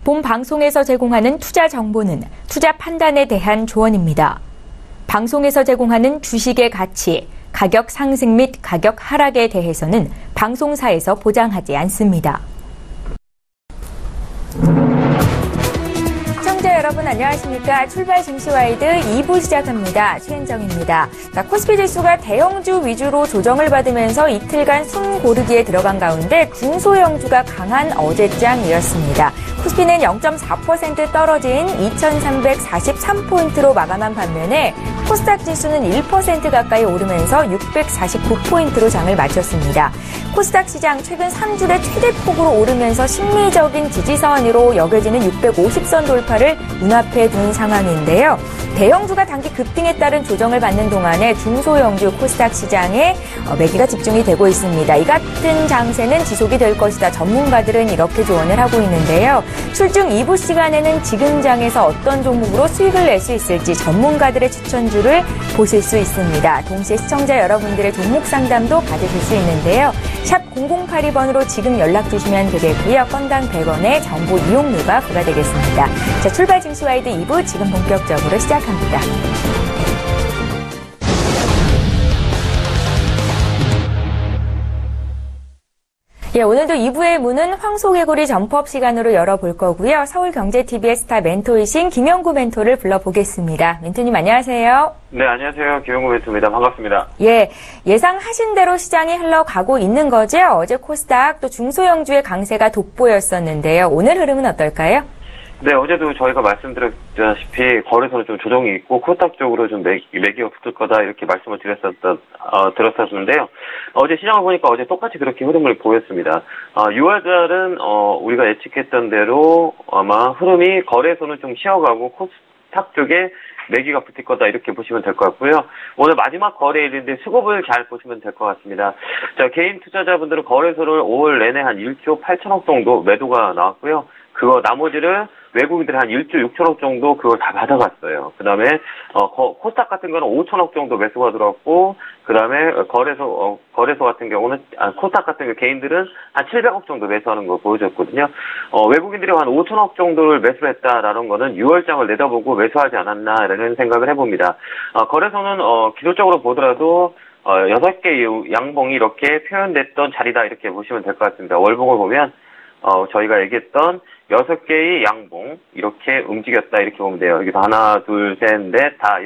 본 방송에서 제공하는 투자 정보는 투자 판단에 대한 조언입니다. 방송에서 제공하는 주식의 가치, 가격 상승 및 가격 하락에 대해서는 방송사에서 보장하지 않습니다. 시청자 여러분 안녕하십니까. 출발 증시와이드 2부 시작합니다. 최은정입니다. 코스피 지수가 대형주 위주로 조정을 받으면서 이틀간 숨 고르기에 들어간 가운데 중소형주가 강한 어제장이었습니다. 코스피는 0.4% 떨어진 2,343포인트로 마감한 반면에 코스닥 지수는 1% 가까이 오르면서 649포인트로 장을 마쳤습니다. 코스닥 시장 최근 3주의 최대폭으로 오르면서 심리적인 지지선으로 여겨지는 650선 돌파를 눈앞에 둔 상황인데요. 대형주가 단기 급등에 따른 조정을 받는 동안에 중소형주 코스닥 시장에 매기가 집중이 되고 있습니다. 이 같은 장세는 지속이 될 것이다. 전문가들은 이렇게 조언을 하고 있는데요. 출중 2부 시간에는 지금 장에서 어떤 종목으로 수익을 낼 수 있을지 전문가들의 추천주를 보실 수 있습니다. 동시에 시청자 여러분들의 종목 상담도 받으실 수 있는데요. 샵 0082번으로 지금 연락 주시면 되겠고요. 건당 100원의 정보 이용료가 부과되겠습니다. 자, 출발 증시와이드 2부 지금 본격적으로 시작합니다. 예, 오늘도 2부의 문은 황소개구리 점퍼업 시간으로 열어볼 거고요. 서울경제TV의 스타 멘토이신 김영구 멘토를 불러보겠습니다. 멘토님 안녕하세요. 네, 안녕하세요. 김영구 멘토입니다. 반갑습니다. 예, 예상하신 대로 시장이 흘러가고 있는 거죠? 어제 코스닥 또 중소형주의 강세가 돋보였었는데요. 오늘 흐름은 어떨까요? 네, 어제도 저희가 말씀드렸다시피 거래소는 좀 조정이 있고 코스닥 쪽으로 좀 매기가 붙을 거다 이렇게 말씀을 들었었는데요. 어제 시장을 보니까 어제 똑같이 그렇게 흐름을 보였습니다. 6월달은 우리가 예측했던 대로 아마 흐름이 거래소는 좀 쉬어가고 코스닥 쪽에 매기가 붙을 거다 이렇게 보시면 될 것 같고요. 오늘 마지막 거래일인데 수급을 잘 보시면 될 것 같습니다. 자, 개인 투자자분들은 거래소를 5월 내내 한 1조 8천억 정도 매도가 나왔고요. 그거 나머지를 외국인들이 한 1조 6천억 정도 그걸 다 받아갔어요. 그 다음에 코스닥 같은 거는 5천억 정도 매수가 들어왔고, 그 다음에 거래소 같은 경우는 코스닥 같은 거 개인들은 한 700억 정도 매수하는 거 보여줬거든요. 외국인들이 한 5천억 정도를 매수를 했다라는 거는 6월장을 내다보고 매수하지 않았나라는 생각을 해봅니다. 거래소는 기술적으로 보더라도 6개 양봉이 이렇게 표현됐던 자리다 이렇게 보시면 될 것 같습니다. 월봉을 보면 저희가 얘기했던 6개의 양봉 이렇게 움직였다 이렇게 보면 돼요. 여기서 하나, 둘, 셋, 넷, 다,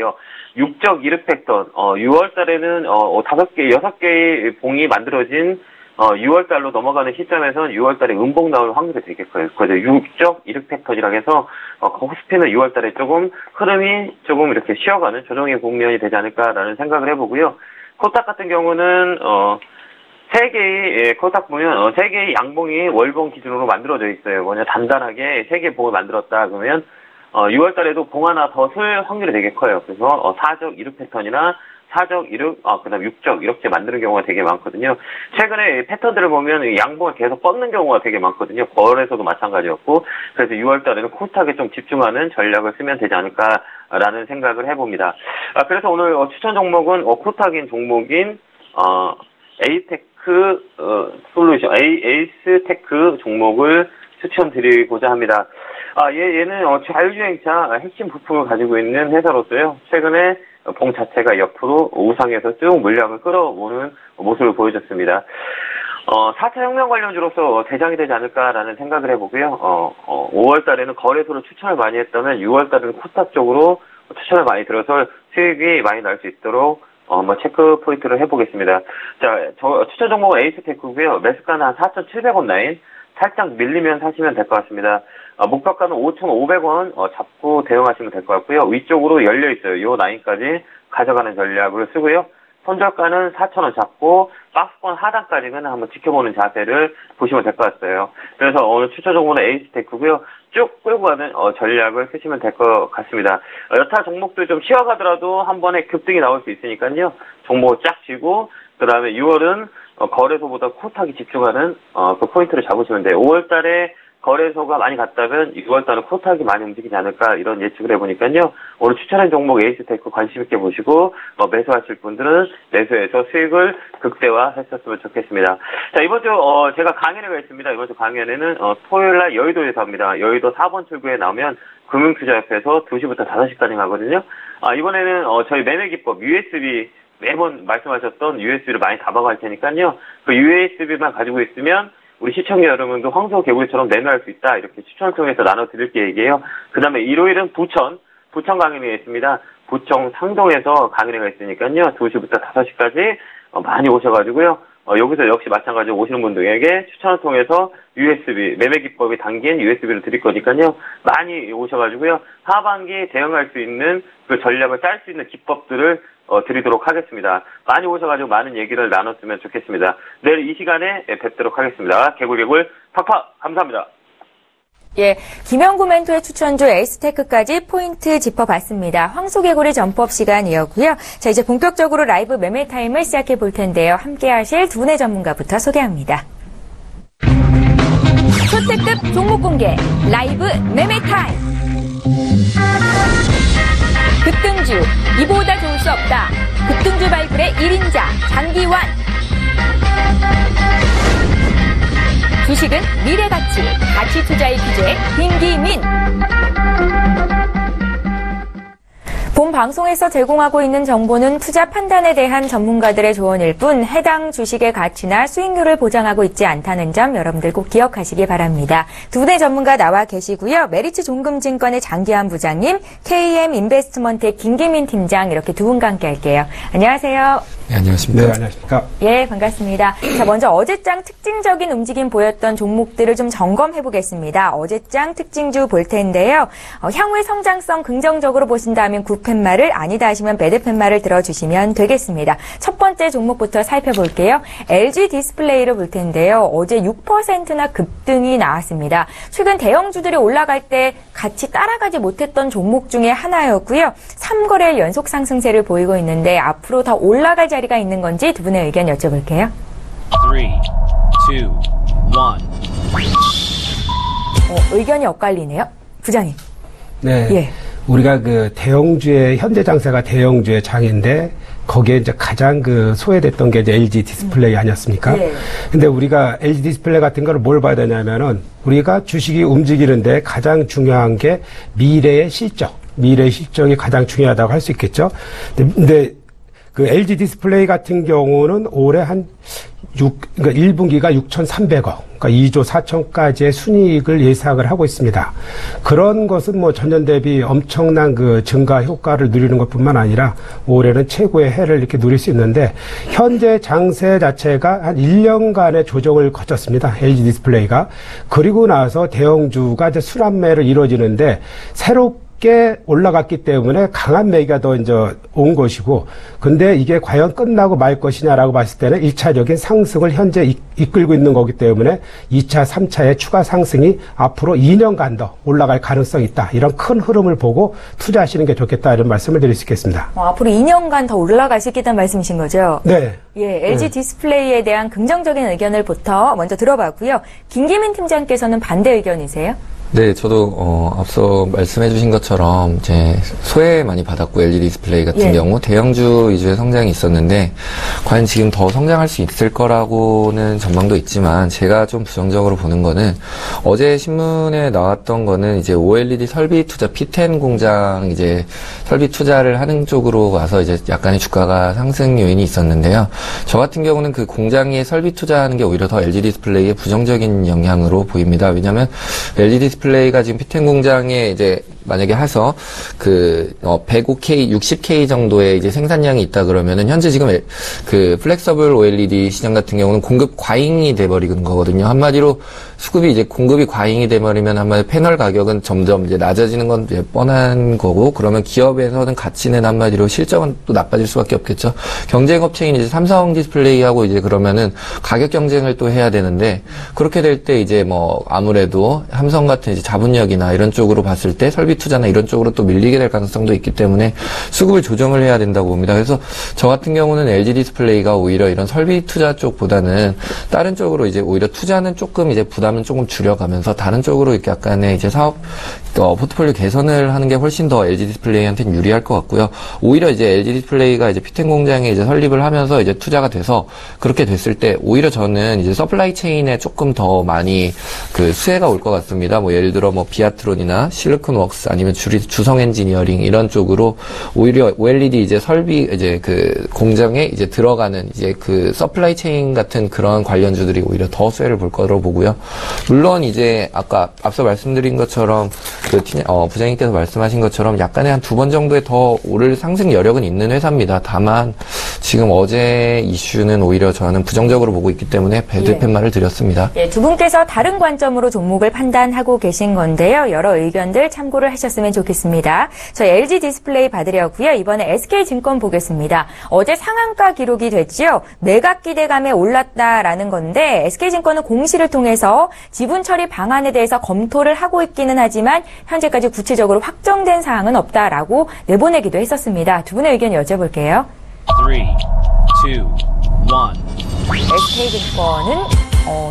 6적 이르 패턴. 6월 달에는 6개의 봉이 만들어진 6월 달로 넘어가는 시점에서는 6월 달에 음봉 나올 확률이 되게 커요. 그래서 6적 이르 패턴이라고 해서 코스피는 6월 달에 조금 흐름이 조금 이렇게 쉬어가는 조정의 국면이 되지 않을까라는 생각을 해보고요. 코스닥 같은 경우는 코스닥 보면 3개의 양봉이 월봉 기준으로 만들어져 있어요. 단단하게 3개 봉을 만들었다 그러면 6월 달에도 봉 하나 더 쓸 확률이 되게 커요. 그래서 4적 이륙 패턴이나 4적 이륙, 그다음 6적 이렇게 만드는 경우가 되게 많거든요. 최근에 패턴들을 보면 양봉을 계속 뻗는 경우가 되게 많거든요. 거래소도 마찬가지였고, 그래서 6월 달에는 코스닥에 좀 집중하는 전략을 쓰면 되지 않을까라는 생각을 해봅니다. 그래서 오늘 추천 종목은 코스닥인 종목인 에이스테크 종목을 추천드리고자 합니다. 얘는 자율주행차 핵심 부품을 가지고 있는 회사로서요. 최근에 봉 자체가 옆으로 우상에서 쭉 물량을 끌어오는 모습을 보여줬습니다. 4차 혁명 관련주로서 대장이 되지 않을까라는 생각을 해보고요. 5월 달에는 거래소로 추천을 많이 했다면 6월 달에는 코스닥 쪽으로 추천을 많이 들어서 수익이 많이 날 수 있도록 한번 체크 포인트를 해보겠습니다. 자, 추천 종목은 에이스테크고요. 매수가는 한 4,700원 라인. 살짝 밀리면 사시면 될 것 같습니다. 목표가는 5,500원 잡고 대응하시면 될 것 같고요. 위쪽으로 열려 있어요. 이 라인까지 가져가는 전략을 쓰고요. 손절가는 4,000원 잡고 박스권 하단까지는 한번 지켜보는 자세를 보시면 될 것 같아요. 그래서 오늘 추천 종목은 에이스테크고요. 쭉 끌고 가는 전략을 쓰시면 될 것 같습니다. 여타 종목들 좀 쉬어가더라도 한 번에 급등이 나올 수 있으니까요. 종목을 쫙 쥐고 그 다음에 6월은 거래소보다 코스닥이 집중하는 그 포인트를 잡으시면 돼요. 5월 달에 거래소가 많이 갔다면 6월달은 코스닥이 많이 움직이지 않을까 이런 예측을 해보니까요. 오늘 추천한 종목 에이스테크 관심 있게 보시고 매수하실 분들은 매수해서 수익을 극대화했었으면 좋겠습니다. 자, 이번 주 제가 강연회가 있습니다. 이번 주 강연회는 토요일날 여의도에서 합니다. 여의도 4번 출구에 나오면 금융투자협회에서 2시부터 5시까지 가거든요. 이번에는 저희 매매기법 USB 매번 말씀하셨던 USB를 많이 담아갈 테니까요. 그 USB만 가지고 있으면 우리 시청자 여러분도 황소 개구리처럼 매매할 수 있다. 이렇게 추천을 통해서 나눠드릴 계획이에요. 그 다음에 일요일은 부천 강연회가 있습니다. 부천 상동에서 강연회가 있으니까요. 2시부터 5시까지 많이 오셔가지고요. 여기서 역시 마찬가지로 오시는 분들에게 추천을 통해서 USB, 매매 기법이 담긴 USB를 드릴 거니까요. 많이 오셔가지고요. 하반기 대응할 수 있는 그 전략을 짤 수 있는 기법들을 드리도록 하겠습니다. 많이 오셔가지고 많은 얘기를 나눴으면 좋겠습니다. 내일 이 시간에 뵙도록 하겠습니다. 개굴 팍팍 감사합니다. 예, 김영구 멘토의 추천주 에이스테크까지 포인트 짚어봤습니다. 황소개구리 전법 시간이었고요. 자, 이제 본격적으로 라이브 매매 타임을 시작해 볼 텐데요. 함께 하실 두 분의 전문가부터 소개합니다. 초특급 종목 공개 라이브 매매 타임. 급등주, 이보다 좋을 수 없다. 급등주 발굴의 1인자 장기환. 주식은 미래가치, 가치투자의 기재 김기민. 본 방송에서 제공하고 있는 정보는 투자 판단에 대한 전문가들의 조언일 뿐 해당 주식의 가치나 수익률을 보장하고 있지 않다는 점 여러분들 꼭 기억하시기 바랍니다. 두 분의 전문가 나와 계시고요. 메리츠 종금증권의 장기환 부장님, KM 인베스트먼트의 김기민 팀장 이렇게 두 분과 함께 할게요. 안녕하세요. 네, 안녕하십니까. 네, 안녕하십니까. 예, 반갑습니다. 자, 먼저 어제장 특징적인 움직임 보였던 종목들을 좀 점검해 보겠습니다. 어제장 특징주 볼 텐데요. 향후의 성장성 긍정적으로 보신다면 굿팻말을, 아니다 하시면 배드팻말을 들어주시면 되겠습니다. 첫 번째 종목부터 살펴볼게요. LG 디스플레이를 볼 텐데요. 어제 6%나 급등이 나왔습니다. 최근 대형주들이 올라갈 때 같이 따라가지 못했던 종목 중에 하나였고요. 3거래일 연속 상승세를 보이고 있는데 앞으로 더 올라갈 자리가 있는 건지 두 분의 의견 여쭤볼게요. 3, 2, 1. 의견이 엇갈리네요. 부장님. 네. 예. 우리가 그 대형주의, 현재 장세가 대형주의 장인데, 거기에 이제 가장 소외됐던 게 이제 LG 디스플레이 아니었습니까? 예. 근데 우리가 LG 디스플레이 같은 거를 뭘 봐야 되냐면은, 우리가 주식이 움직이는데 가장 중요한 게 미래의 실적이 가장 중요하다고 할 수 있겠죠? 근데 그 LG 디스플레이 같은 경우는 올해 그러니까 1분기가 6,300억, 그러니까 2조 4천까지의 순이익을 예상을 하고 있습니다. 그런 것은 뭐 전년 대비 엄청난 그 증가 효과를 누리는 것 뿐만 아니라 올해는 최고의 해를 이렇게 누릴 수 있는데, 현재 장세 자체가 한 1년간의 조정을 거쳤습니다. LG 디스플레이가. 그리고 나서 대형주가 이제 순환매를 이루어지는데, 새롭게 올라갔기 때문에 강한 매기가 더 이제 온 것이고, 근데 이게 과연 끝나고 말 것이냐라고 봤을 때는 1차적인 상승을 현재 이끌고 있는 거기 때문에 2차, 3차의 추가 상승이 앞으로 2년간 더 올라갈 가능성이 있다. 이런 큰 흐름을 보고 투자하시는 게 좋겠다. 이런 말씀을 드릴 수 있겠습니다. 앞으로 2년간 더 올라갈 수 있겠다는 말씀이신 거죠? 네. 예, LG 디스플레이에 대한 긍정적인 의견을부터 먼저 들어봤고요. 김기민 팀장께서는 반대 의견이세요? 네, 저도 앞서 말씀해 주신 것처럼 이제 소외 많이 받았고, LG 디스플레이 같은 경우 대형주 위주의 성장이 있었는데, 과연 지금 더 성장할 수 있을 거라고는 전망도 있지만, 제가 좀 부정적으로 보는 거는, 어제 신문에 나왔던 거는 이제 OLED 설비 투자 P10 공장 이제 설비 투자를 하는 쪽으로 와서 이제 약간의 주가가 상승 요인이 있었는데요. 저 같은 경우는 그 공장에 설비 투자하는 게 오히려 더 LG 디스플레이에 부정적인 영향으로 보입니다. 왜냐하면 LG 디스플레이가 지금 P10 공장에 이제 만약에 해서 105K, 60K 정도의 이제 생산량이 있다 그러면은, 현재 지금 그 플렉서블 OLED 시장 같은 경우는 공급 과잉이 돼버리는 거거든요. 한마디로 수급이 이제 공급이 과잉이 돼버리면 한마디로 패널 가격은 점점 이제 낮아지는 건 이제 뻔한 거고, 그러면 기업에서는 가치는 한마디로 실적은 또 나빠질 수밖에 없겠죠. 경쟁 업체인 이제 삼성 디스플레이하고 이제 그러면은 가격 경쟁을 또 해야 되는데, 그렇게 될 때 이제 뭐 아무래도 삼성 같은 이제 자본력이나 이런 쪽으로 봤을 때 설비 투자나 이런 쪽으로 또 밀리게 될 가능성도 있기 때문에 수급을 조정을 해야 된다고 봅니다. 그래서 저 같은 경우는 LG 디스플레이가 오히려 이런 설비 투자 쪽보다는 다른 쪽으로 이제 오히려 투자는 조금 이제 부담은 조금 줄여가면서 다른 쪽으로 이렇게 약간의 이제 사업 포트폴리오 개선을 하는 게 훨씬 더 LG 디스플레이한테는 유리할 것 같고요. 오히려 이제 LG 디스플레이가 이제 피텐 공장에 이제 설립을 하면서 이제 투자가 돼서 그렇게 됐을 때 오히려 저는 이제 서플라이 체인에 조금 더 많이 그 수혜가 올 것 같습니다. 뭐 예를 들어 뭐 비아트론이나 실리콘웍스 아니면 주성 엔지니어링 이런 쪽으로 오히려 OLED 이제 설비 이제 그 공장에 이제 들어가는 이제 그 서플라이 체인 같은 그런 관련주들이 오히려 더 수혜를 볼 거로 보고요. 물론 이제 아까 앞서 말씀드린 것처럼 그 부장님께서 말씀하신 것처럼 약간의 한 2번 정도의 더 오를 상승 여력은 있는 회사입니다. 다만 지금 어제 이슈는 오히려 저는 부정적으로 보고 있기 때문에 배드 팻말을 드렸습니다. 예, 두 분께서 다른 관점으로 종목을 판단하고 계신 건데요. 여러 의견들 참고를 하셨으면 좋겠습니다. 저 LG 디스플레이 받으려고요. 이번에 SK증권 보겠습니다. 어제 상한가 기록이 됐죠. 매각 기대감에 올랐다라는 건데 SK증권은 공시를 통해서 지분 처리 방안에 대해서 검토를 하고 있기는 하지만 현재까지 구체적으로 확정된 사항은 없다라고 내보내기도 했었습니다. 두 분의 의견 여쭤볼게요. 3, 2, 1. SK증권은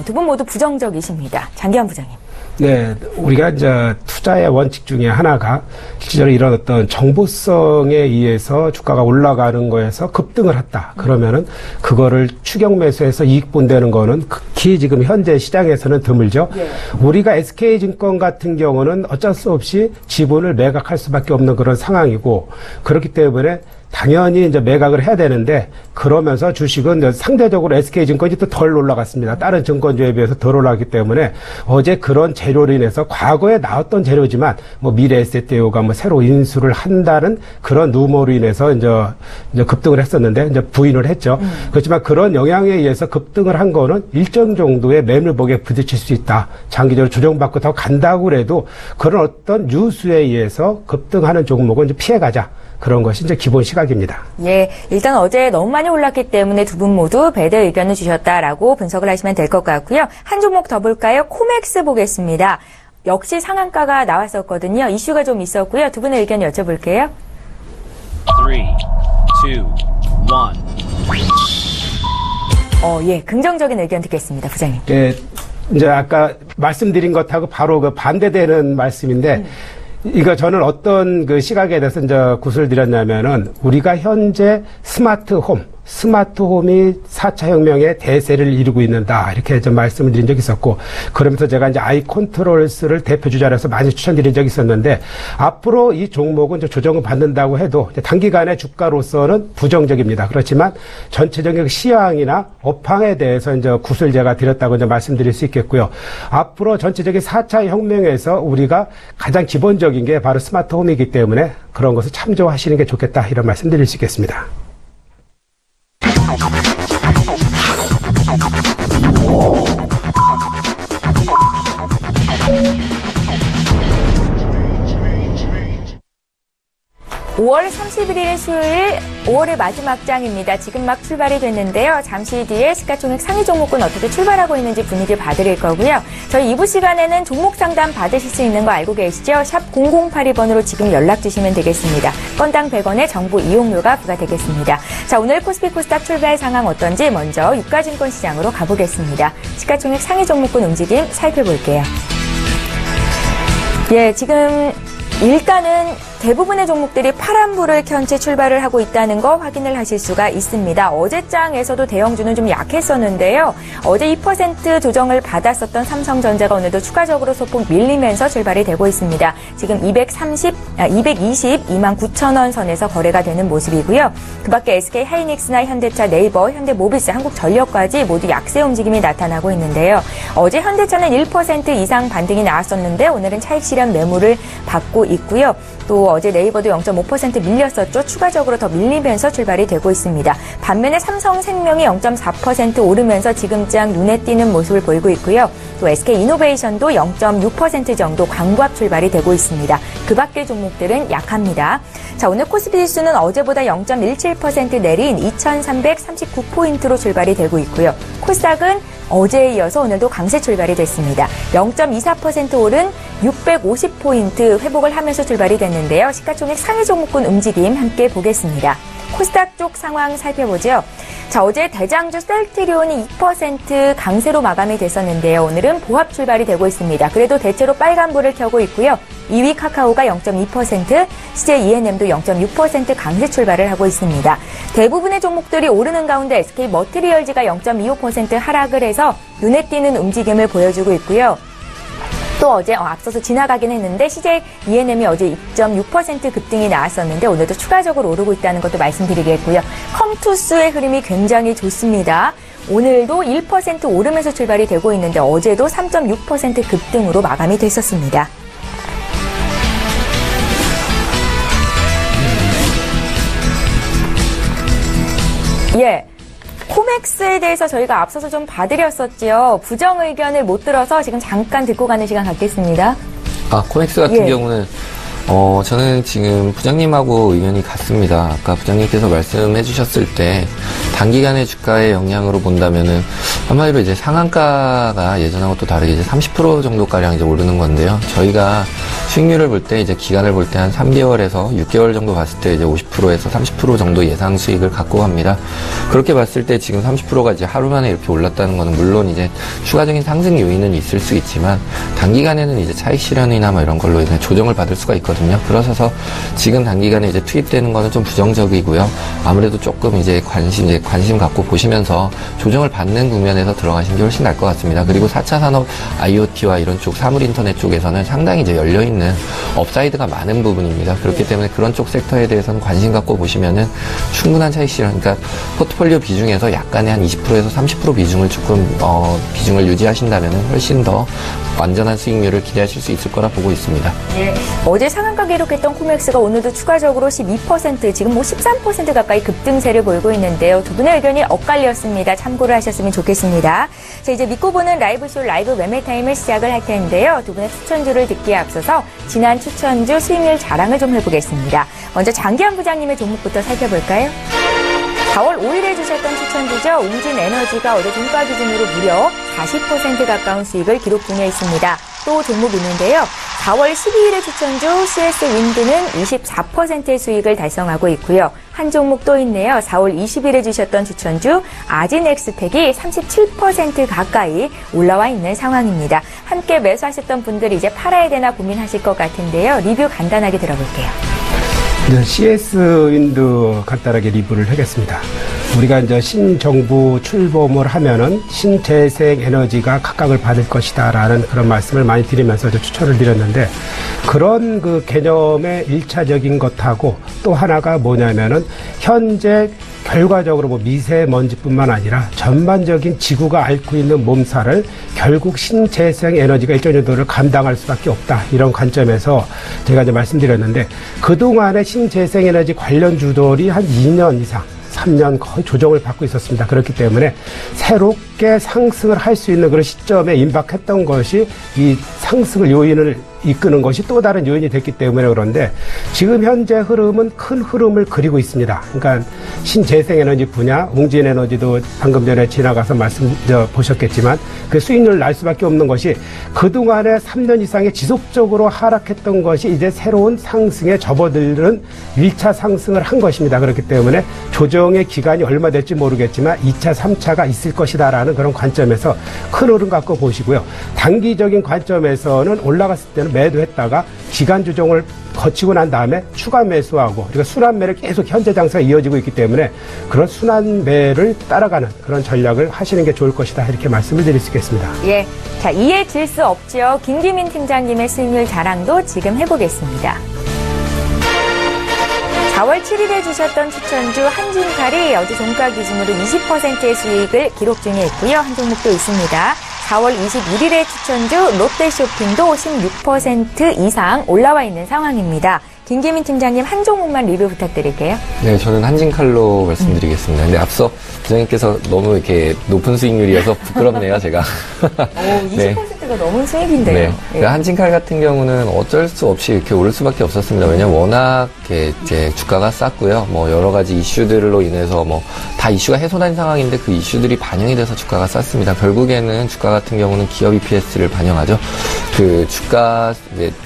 두 분 모두 부정적이십니다. 장기환 부장님. 네, 우리가 이제 투자의 원칙 중에 하나가 실제로 이런 어떤 정보성에 의해서 주가가 올라가는 거에서 급등을 했다. 그러면은 그거를 추격 매수해서 이익 본다는 거는 극히 지금 현재 시장에서는 드물죠. 네. 우리가 SK증권 같은 경우는 어쩔 수 없이 지분을 매각할 수밖에 없는 그런 상황이고 그렇기 때문에 당연히 이제 매각을 해야 되는데 그러면서 주식은 상대적으로 SK증권이 또 덜 올라갔습니다. 다른 증권주에 비해서 덜 올라갔기 때문에 어제 그런 재료로 인해서 과거에 나왔던 재료지만 뭐 미래 에셋대우가 뭐 새로 인수를 한다는 그런 루머로 인해서 이제 급등을 했었는데 이제 부인을 했죠. 그렇지만 그런 영향에 의해서 급등을 한 거는 일정 정도의 매물복에 부딪힐 수 있다. 장기적으로 조정받고 더 간다고 그래도 그런 어떤 뉴스에 의해서 급등하는 종목은 이제 피해가자. 그런 것이 이제 기본 시각입니다. 예, 일단 어제 너무 많이 올랐기 때문에 두 분 모두 배드 의견을 주셨다라고 분석을 하시면 될 것 같고요. 한 종목 더 볼까요? 코맥스 보겠습니다. 역시 상한가가 나왔었거든요. 이슈가 좀 있었고요. 두 분의 의견 여쭤볼게요. 3, 2, 1. 예, 긍정적인 의견 듣겠습니다, 부장님. 예, 이제 아까 말씀드린 것하고 바로 그 반대되는 말씀인데, 이거 저는 어떤 그 시각에 대해서 이제 구슬 드렸냐면은 우리가 현재 스마트홈이 4차 혁명의 대세를 이루고 있는다. 이렇게 좀 말씀을 드린 적이 있었고, 그러면서 제가 이제 아이컨트롤스를 대표 주자로서 많이 추천드린 적이 있었는데, 앞으로 이 종목은 조정을 받는다고 해도 단기간의 주가로서는 부정적입니다. 그렇지만 전체적인 시황이나 업황에 대해서 이제 구슬 제가 드렸다고 이제 말씀드릴 수 있겠고요. 앞으로 전체적인 4차 혁명에서 우리가 가장 기본적인 게 바로 스마트홈이기 때문에 그런 것을 참조하시는 게 좋겠다. 이런 말씀 드릴 수 있겠습니다. 5월 31일 수요일 5월의 마지막 장입니다. 지금 막 출발이 됐는데요. 잠시 뒤에 시가총액 상위 종목군 어떻게 출발하고 있는지 분위기 봐드릴 거고요. 저희 2부 시간에는 종목 상담 받으실 수 있는 거 알고 계시죠? 샵 0082번으로 지금 연락 주시면 되겠습니다. 건당 100원의 정보 이용료가 부과되겠습니다. 자, 오늘 코스피 코스닥 출발 상황 어떤지 먼저 유가증권 시장으로 가보겠습니다. 시가총액 상위 종목군 움직임 살펴볼게요. 예, 지금 일단은 대부분의 종목들이 파란불을 켠 채 출발을 하고 있다는 거 확인을 하실 수가 있습니다. 어제장에서도 대형주는 좀 약했었는데요. 어제 2% 조정을 받았었던 삼성전자가 오늘도 추가적으로 소폭 밀리면서 출발이 되고 있습니다. 지금 222만 9천 원 선에서 거래가 되는 모습이고요. 그 밖에 SK 하이닉스나 현대차, 네이버, 현대모비스, 한국전력까지 모두 약세 움직임이 나타나고 있는데요. 어제 현대차는 1% 이상 반등이 나왔었는데 오늘은 차익 실현 매물을 받고 있고요. 또 어제 네이버도 0.5% 밀렸었죠. 추가적으로 더 밀리면서 출발이 되고 있습니다. 반면에 삼성생명이 0.4% 오르면서 지금장 눈에 띄는 모습을 보이고 있고요. 또 SK이노베이션도 0.6% 정도 광부합 출발이 되고 있습니다. 그 밖의 종목들은 약합니다. 자, 오늘 코스피 지수는 어제보다 0.17% 내린 2,339포인트로 출발이 되고 있고요. 코스닥은 어제에 이어서 오늘도 강세 출발이 됐습니다. 0.24% 오른 650포인트 회복을 하면서 출발이 됐는데요. 시가총액 상위 종목군 움직임 함께 보겠습니다. 코스닥 쪽 상황 살펴보죠. 자, 어제 대장주 셀트리온이 2% 강세로 마감이 됐었는데요. 오늘은 보합 출발이 되고 있습니다. 그래도 대체로 빨간불을 켜고 있고요. 2위 카카오가 0.2%, CJ ENM도 0.6% 강세 출발을 하고 있습니다. 대부분의 종목들이 오르는 가운데 SK 머티리얼즈가 0.25% 하락을 해서 눈에 띄는 움직임을 보여주고 있고요. 또 어제 앞서서 지나가긴 했는데 CJ ENM이 어제 2.6% 급등이 나왔었는데 오늘도 추가적으로 오르고 있다는 것도 말씀드리겠고요. 컴투스의 흐름이 굉장히 좋습니다. 오늘도 1% 오르면서 출발이 되고 있는데 어제도 3.6% 급등으로 마감이 됐었습니다. 예. 코맥스에 대해서 저희가 앞서서 좀 봐드렸었죠. 부정 의견을 못 들어서 지금 잠깐 듣고 가는 시간 갖겠습니다. 코맥스 같은 경우는 저는 지금 부장님하고 의견이 같습니다. 아까 부장님께서 말씀해 주셨을 때 단기간의 주가의 영향으로 본다면은 한마디로 이제 상한가가 예전하고 또 다르게 이제 30% 정도가량 이제 오르는 건데요. 저희가 수익률을 볼 때 이제 기간을 볼 때 한 3개월에서 6개월 정도 봤을 때 이제 50%에서 30% 정도 예상 수익을 갖고 갑니다. 그렇게 봤을 때 지금 30%가 이제 하루 만에 이렇게 올랐다는 거는 물론 이제 추가적인 상승 요인은 있을 수 있지만 단기간에는 이제 차익 실현이나 뭐 이런 걸로 이제 조정을 받을 수가 있거든요. 그러셔서 지금 단기간에 이제 투입되는 거는 좀 부정적이고요. 아무래도 조금 이제 관심 갖고 보시면서 조정을 받는 국면에서 들어가시는 게 훨씬 나을 것 같습니다. 그리고 4차 산업 IoT와 이런 쪽 사물 인터넷 쪽에서는 상당히 이제 열려있는 업사이드가 많은 부분입니다. 그렇기 때문에 그런 쪽 섹터에 대해서는 관심 갖고 보시면은 충분한 차익 실현, 그러니까 포트폴리오 비중에서 약간의 한 20%에서 30% 비중을 비중을 유지하신다면은 훨씬 더 완전한 수익률을 기대하실 수 있을 거라 보고 있습니다. 네. 어제 상한가 기록했던 코맥스가 오늘도 추가적으로 12%, 지금 13% 가까이 급등세를 보이고 있는데요. 두 분의 의견이 엇갈렸습니다. 참고를 하셨으면 좋겠습니다. 자, 이제 믿고 보는 라이브쇼 라이브 매매 타임을 시작을 할 텐데요. 두 분의 추천주를 듣기에 앞서서 지난 추천주 수익률 자랑을 좀 해보겠습니다. 먼저 장기환 부장님의 종목부터 살펴볼까요? 4월 5일에 주셨던 추천주죠. 웅진에너지가 어제 종가 기준으로 무려 40% 가까운 수익을 기록 중에 있습니다. 또 종목 있는데요. 4월 12일에 추천주 CS윈드는 24%의 수익을 달성하고 있고요. 한 종목 또 있네요. 4월 20일에 주셨던 추천주 아진엑스텍이 37% 가까이 올라와 있는 상황입니다. 함께 매수하셨던 분들이 이제 팔아야 되나 고민하실 것 같은데요. 리뷰 간단하게 들어볼게요. 네, CS 윈드 간단하게 리뷰를 하겠습니다. 우리가 이제 신정부 출범을 하면은 신재생 에너지가 각광을 받을 것이다라는 그런 말씀을 많이 드리면서 추천을 드렸는데 그런 그 개념의 1차적인 것하고 또 하나가 뭐냐면은 현재 결과적으로 뭐 미세먼지뿐만 아니라 전반적인 지구가 앓고 있는 몸살을 결국 신재생 에너지가 일정 정도를 감당할 수밖에 없다. 이런 관점에서 제가 이제 말씀드렸는데 그동안의 신재생 에너지 관련 주들이 한 2년 이상 3년 거의 조정을 받고 있었습니다. 그렇기 때문에 새롭게 상승을 할 수 있는 그런 시점에 임박했던 것이 이 상승을 요인을 이끄는 것이 또 다른 요인이 됐기 때문에 그런데 지금 현재 흐름은 큰 흐름을 그리고 있습니다. 그러니까 신재생에너지 분야, 웅진에너지도 방금 전에 지나가서 보셨겠지만 그 수익률을 날 수밖에 없는 것이 그동안에 3년 이상의 지속적으로 하락했던 것이 이제 새로운 상승에 접어들는 1차 상승을 한 것입니다. 그렇기 때문에 조정의 기간이 얼마 될지 모르겠지만 2차, 3차가 있을 것이다라는 그런 관점에서 큰 흐름 갖고 보시고요. 단기적인 관점에서는 올라갔을 때는 매도했다가 기간 조정을 거치고 난 다음에 추가 매수하고 그러니까 순환매를 계속 현재 장세가 이어지고 있기 때문에 그런 순환매를 따라가는 그런 전략을 하시는 게 좋을 것이다 이렇게 말씀을 드릴 수 있겠습니다. 예, 자 이해 질 수 없죠. 김기민 팀장님의 수익률 자랑도 지금 해보겠습니다. 4월 7일에 주셨던 추천주 한진칼이 어제 종가 기준으로 20%의 수익을 기록 중에 있고요. 한 종목도 있습니다. 4월 21일에 추천주 롯데쇼핑도 16% 이상 올라와 있는 상황입니다. 김기민 팀장님 한 종목만 리뷰 부탁드릴게요. 네, 저는 한진칼로 말씀드리겠습니다. 근데 앞서 부장님께서 너무 이렇게 높은 수익률이어서 부끄럽네요, 제가. 오, 20% 네. 10%가 넘은 수익인데요. 네. 그러니까 한진칼 같은 경우는 어쩔 수 없이 이렇게 오를 수밖에 없었습니다. 왜냐면 워낙 이제 주가가 쌌고요. 뭐 여러 가지 이슈들로 인해서 뭐 다 이슈가 해소된 상황인데 그 이슈들이 반영이 돼서 주가가 쌌습니다. 결국에는 주가 같은 경우는 기업 EPS를 반영하죠. 그 주가,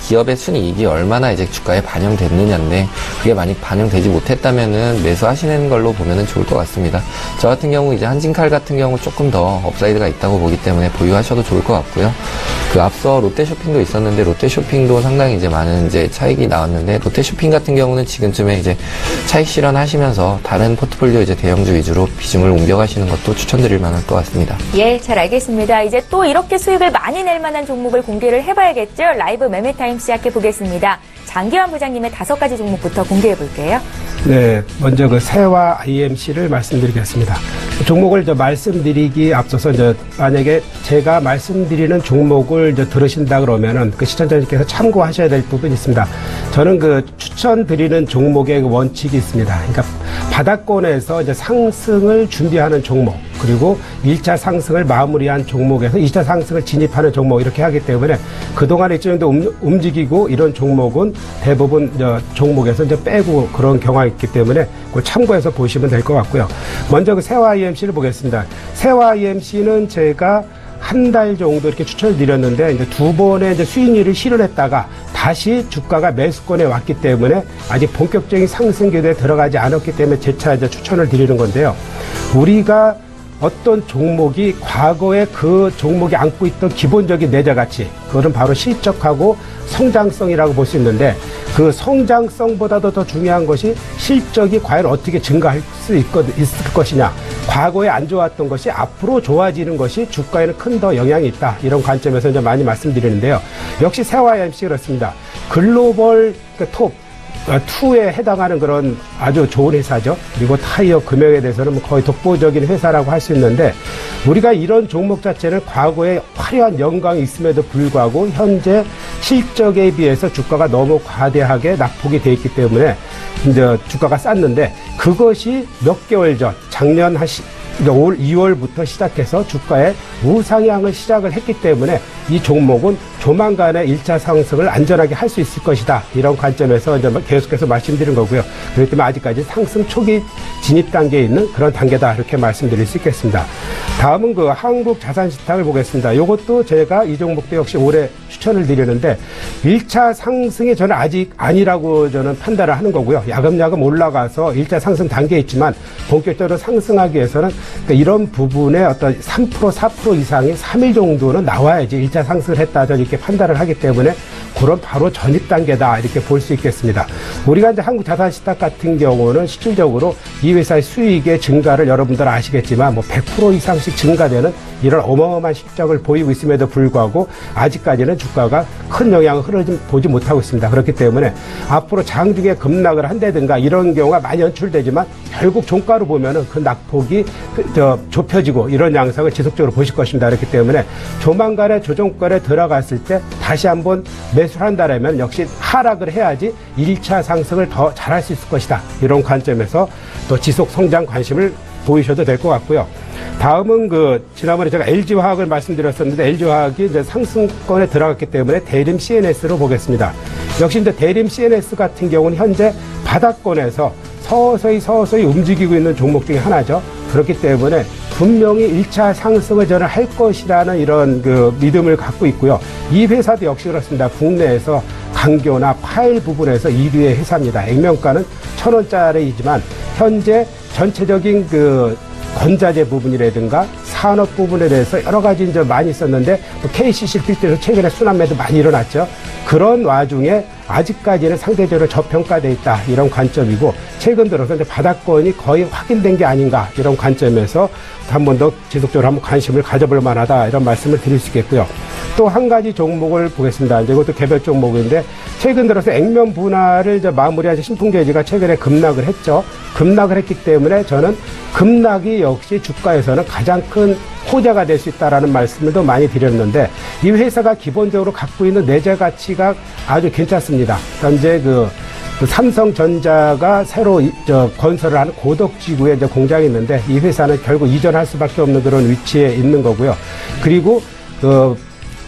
기업의 순이익이 얼마나 이제 주가에 반영됐느냐인데 그게 많이 반영되지 못했다면은 매수하시는 걸로 보면은 좋을 것 같습니다. 저 같은 경우 이제 한진칼 같은 경우 조금 더 업사이드가 있다고 보기 때문에 보유하셔도 좋을 것 같고요. 그 앞서 롯데쇼핑도 있었는데 롯데쇼핑도 상당히 이제 많은 이제 차익이 나왔는데 롯데쇼핑 같은 경우는 지금쯤에 이제 차익 실현하시면서 다른 포트폴리오 이제 대형주 위주로 비중을 옮겨가시는 것도 추천드릴 만할 것 같습니다. 예, 잘 알겠습니다. 이제 또 이렇게 수익을 많이 낼 만한 종목을 공개를 해봐야겠죠. 라이브 매매타임 시작해 보겠습니다. 장기환 부장님의 5가지 종목부터 공개해 볼게요. 네, 먼저 그 세와 IMC를 말씀드리겠습니다. 종목을 말씀드리기 앞서서 만약에 제가 말씀드리는 종목을 들으신다 그러면은 그 시청자님께서 참고하셔야 될 부분이 있습니다. 저는 그 추천드리는 종목의 그 원칙이 있습니다. 그러니까 바닥권에서 이제 상승을 준비하는 종목, 그리고 1차 상승을 마무리한 종목에서 2차 상승을 진입하는 종목 이렇게 하기 때문에 그동안 일정 정도 움직이고 이런 종목은 대부분 종목에서 이제 빼고 그런 경향이 있기 때문에 그걸 참고해서 보시면 될 것 같고요. 먼저 그 세와 IMC를 보겠습니다. 세와 IMC는 제가 한 달 정도 이렇게 추천을 드렸는데 이제 두 번의 이제 수익률을 실현했다가 다시 주가가 매수권에 왔기 때문에 아직 본격적인 상승 기도에 들어가지 않았기 때문에 재차 이제 추천을 드리는 건데요. 우리가 어떤 종목이 과거에 그 종목이 안고 있던 기본적인 내재 가치, 그거는 바로 실적하고 성장성이라고 볼 수 있는데 그 성장성보다도 더 중요한 것이 실적이 과연 어떻게 증가할 수 있을 것이냐. 과거에 안 좋았던 것이 앞으로 좋아지는 것이 주가에는 큰 더 영향이 있다. 이런 관점에서 이제 많이 말씀드리는데요. 역시 세와 IMC 그렇습니다. 글로벌 톱 2에 해당하는 그런 아주 좋은 회사죠. 그리고 타이어 금액에 대해서는 거의 독보적인 회사라고 할 수 있는데 우리가 이런 종목 자체는 과거에 화려한 영광이 있음에도 불구하고 현재 실적에 비해서 주가가 너무 과대하게 낙폭이 돼 있기 때문에 이제 주가가 쌌는데 그것이 몇 개월 전 작년 올 2월부터 시작해서 주가의 우상향을 시작을 했기 때문에 이 종목은 조만간에 1차 상승을 안전하게 할 수 있을 것이다. 이런 관점에서 이제 계속해서 말씀드린 거고요. 그렇기 때문에 아직까지 상승 초기 진입 단계에 있는 그런 단계다. 이렇게 말씀드릴 수 있겠습니다. 다음은 그 한국자산시탁을 보겠습니다. 이것도 제가 이 종목도 역시 올해 추천을 드리는데 1차 상승이 저는 아직 아니라고 저는 판단을 하는 거고요. 야금야금 올라가서 1차 상승 단계에 있지만 본격적으로 상승하기 위해서는 그러니까 이런 부분에 어떤 3%, 4% 이상의 3일 정도는 나와야지 1차 상승을 했다. 저는 이렇게 판단을 하기 때문에 그런 바로 전입 단계다. 이렇게 볼 수 있겠습니다. 우리가 이제 한국자산시탁 같은 경우는 실질적으로 이 회사의 수익의 증가를 여러분들 아시겠지만 뭐 100% 이상씩 증가되는 이런 어마어마한 실적을 보이고 있음에도 불구하고 아직까지는 주가가 큰 영향을 보지 못하고 있습니다. 그렇기 때문에 앞으로 장중에 급락을 한다든가 이런 경우가 많이 연출되지만 결국 종가로 보면은 그 낙폭이 좁혀지고 이런 양상을 지속적으로 보실 것입니다. 그렇기 때문에 조만간에 조정권에 들어갔을 때 다시 한번 매수를 한다면 역시 하락을 해야지 1차 상승을 더 잘할 수 있을 것이다. 이런 관점에서 또 지속 성장 관심을 보이셔도 될 것 같고요. 다음은 지난번에 제가 LG화학을 말씀드렸었는데 LG화학이 이제 상승권에 들어갔기 때문에 대림 CNS로 보겠습니다. 역시 이제 대림 CNS 같은 경우는 현재 바닥권에서 서서히 움직이고 있는 종목 중에 하나죠. 그렇기 때문에 분명히 1차 상승을 저는 할 것이라는 이런 믿음을 갖고 있고요. 이 회사도 역시 그렇습니다. 국내에서 강교나 파일 부분에서 1위의 회사입니다. 액면가는 1,000원짜리이지만 현재 전체적인 건자재 부분이라든가 산업 부분에 대해서 여러 가지 이제 많이 있었는데 KCC를 필두로 최근에 순환매도 많이 일어났죠. 그런 와중에 아직까지는 상대적으로 저평가되어 있다. 이런 관점이고 최근 들어서 이제 바닥권이 거의 확인된 게 아닌가. 이런 관점에서 한 번 더 지속적으로 한번 관심을 가져볼 만하다. 이런 말씀을 드릴 수 있겠고요. 또 한 가지 종목을 보겠습니다. 이제 이것도 개별 종목인데 최근 들어서 액면 분할을 이제 마무리한 신풍제지가 최근에 급락을 했죠. 급락을 했기 때문에 저는 급락이 역시 주가에서는 가장 큰 호재가 될 수 있다라는 말씀을 더 많이 드렸는데 이 회사가 기본적으로 갖고 있는 내재 가치가 아주 괜찮습니다. 현재 삼성전자가 새로 건설을 하는 고덕지구에 이제 공장이 있는데 이 회사는 결국 이전할 수밖에 없는 그런 위치에 있는 거고요. 그리고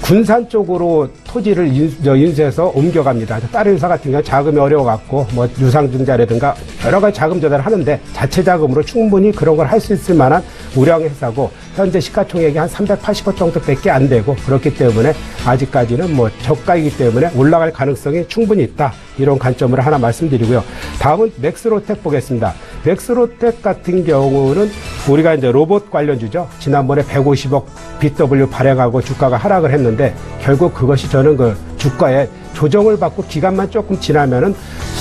군산 쪽으로 토지를 인수해서 옮겨갑니다. 다른 회사 같은 경우 자금이 어려워갖고 뭐 유상증자라든가 여러 가지 자금 조달을 하는데 자체 자금으로 충분히 그런 걸 할 수 있을 만한 우량 회사고 현재 시가총액이 한 380억 정도밖에 안 되고 그렇기 때문에 아직까지는 뭐 저가이기 때문에 올라갈 가능성이 충분히 있다. 이런 관점으로 하나 말씀드리고요. 다음은 맥스로텍 보겠습니다. 맥스로텍 같은 경우는 우리가 이제 로봇 관련주죠. 지난번에 150억 BW 발행하고 주가가 하락을 했는데 결국 그것이 저는 그 주가에 조정을 받고 기간만 조금 지나면은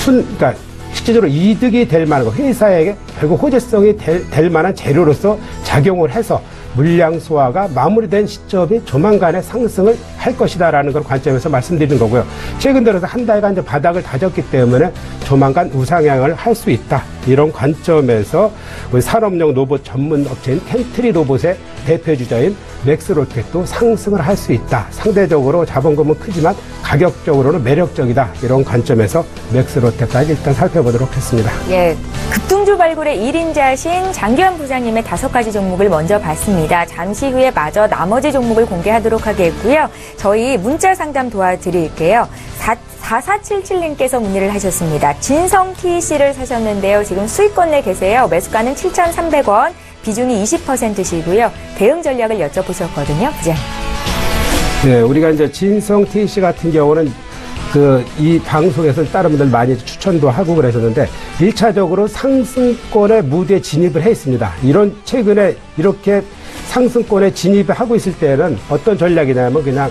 그러니까 실질적으로 이득이 될 만한 거, 회사에게 결국 호재성이 될 만한 재료로서 작용을 해서 물량 소화가 마무리된 시점이 조만간에 상승을 할 것이다라는 걸 관점에서 말씀드리는 거고요. 최근 들어서 한 달간 이제 바닥을 다졌기 때문에 조만간 우상향을 할 수 있다. 이런 관점에서 우리 산업용 로봇 전문 업체인 텐트리 로봇의 대표주자인 맥스로텍도 상승을 할 수 있다. 상대적으로 자본금은 크지만 가격적으로는 매력적이다. 이런 관점에서 맥스로텍까지 일단 살펴보도록 하겠습니다. 예, 급등주 발굴의 1인자신 장기환 부장님의 5가지 종목을 먼저 봤습니다. 잠시 후에 마저 나머지 종목을 공개하도록 하겠고요. 저희 문자 상담 도와드릴게요. 4477님께서 문의를 하셨습니다. 진성 TEC를 사셨는데요. 지금 수익권 내 계세요. 매수가는 7,300원, 비중이 20%시고요. 대응 전략을 여쭤보셨거든요. 부장님. 네, 우리가 이제 진성 TEC 같은 경우는 이 방송에서 다른 분들 많이 추천도 하고 그랬었는데 1차적으로 상승권의 무대에 진입을 해 있습니다. 이런 최근에 이렇게 상승권에 진입을 하고 있을 때는 어떤 전략이냐면 그냥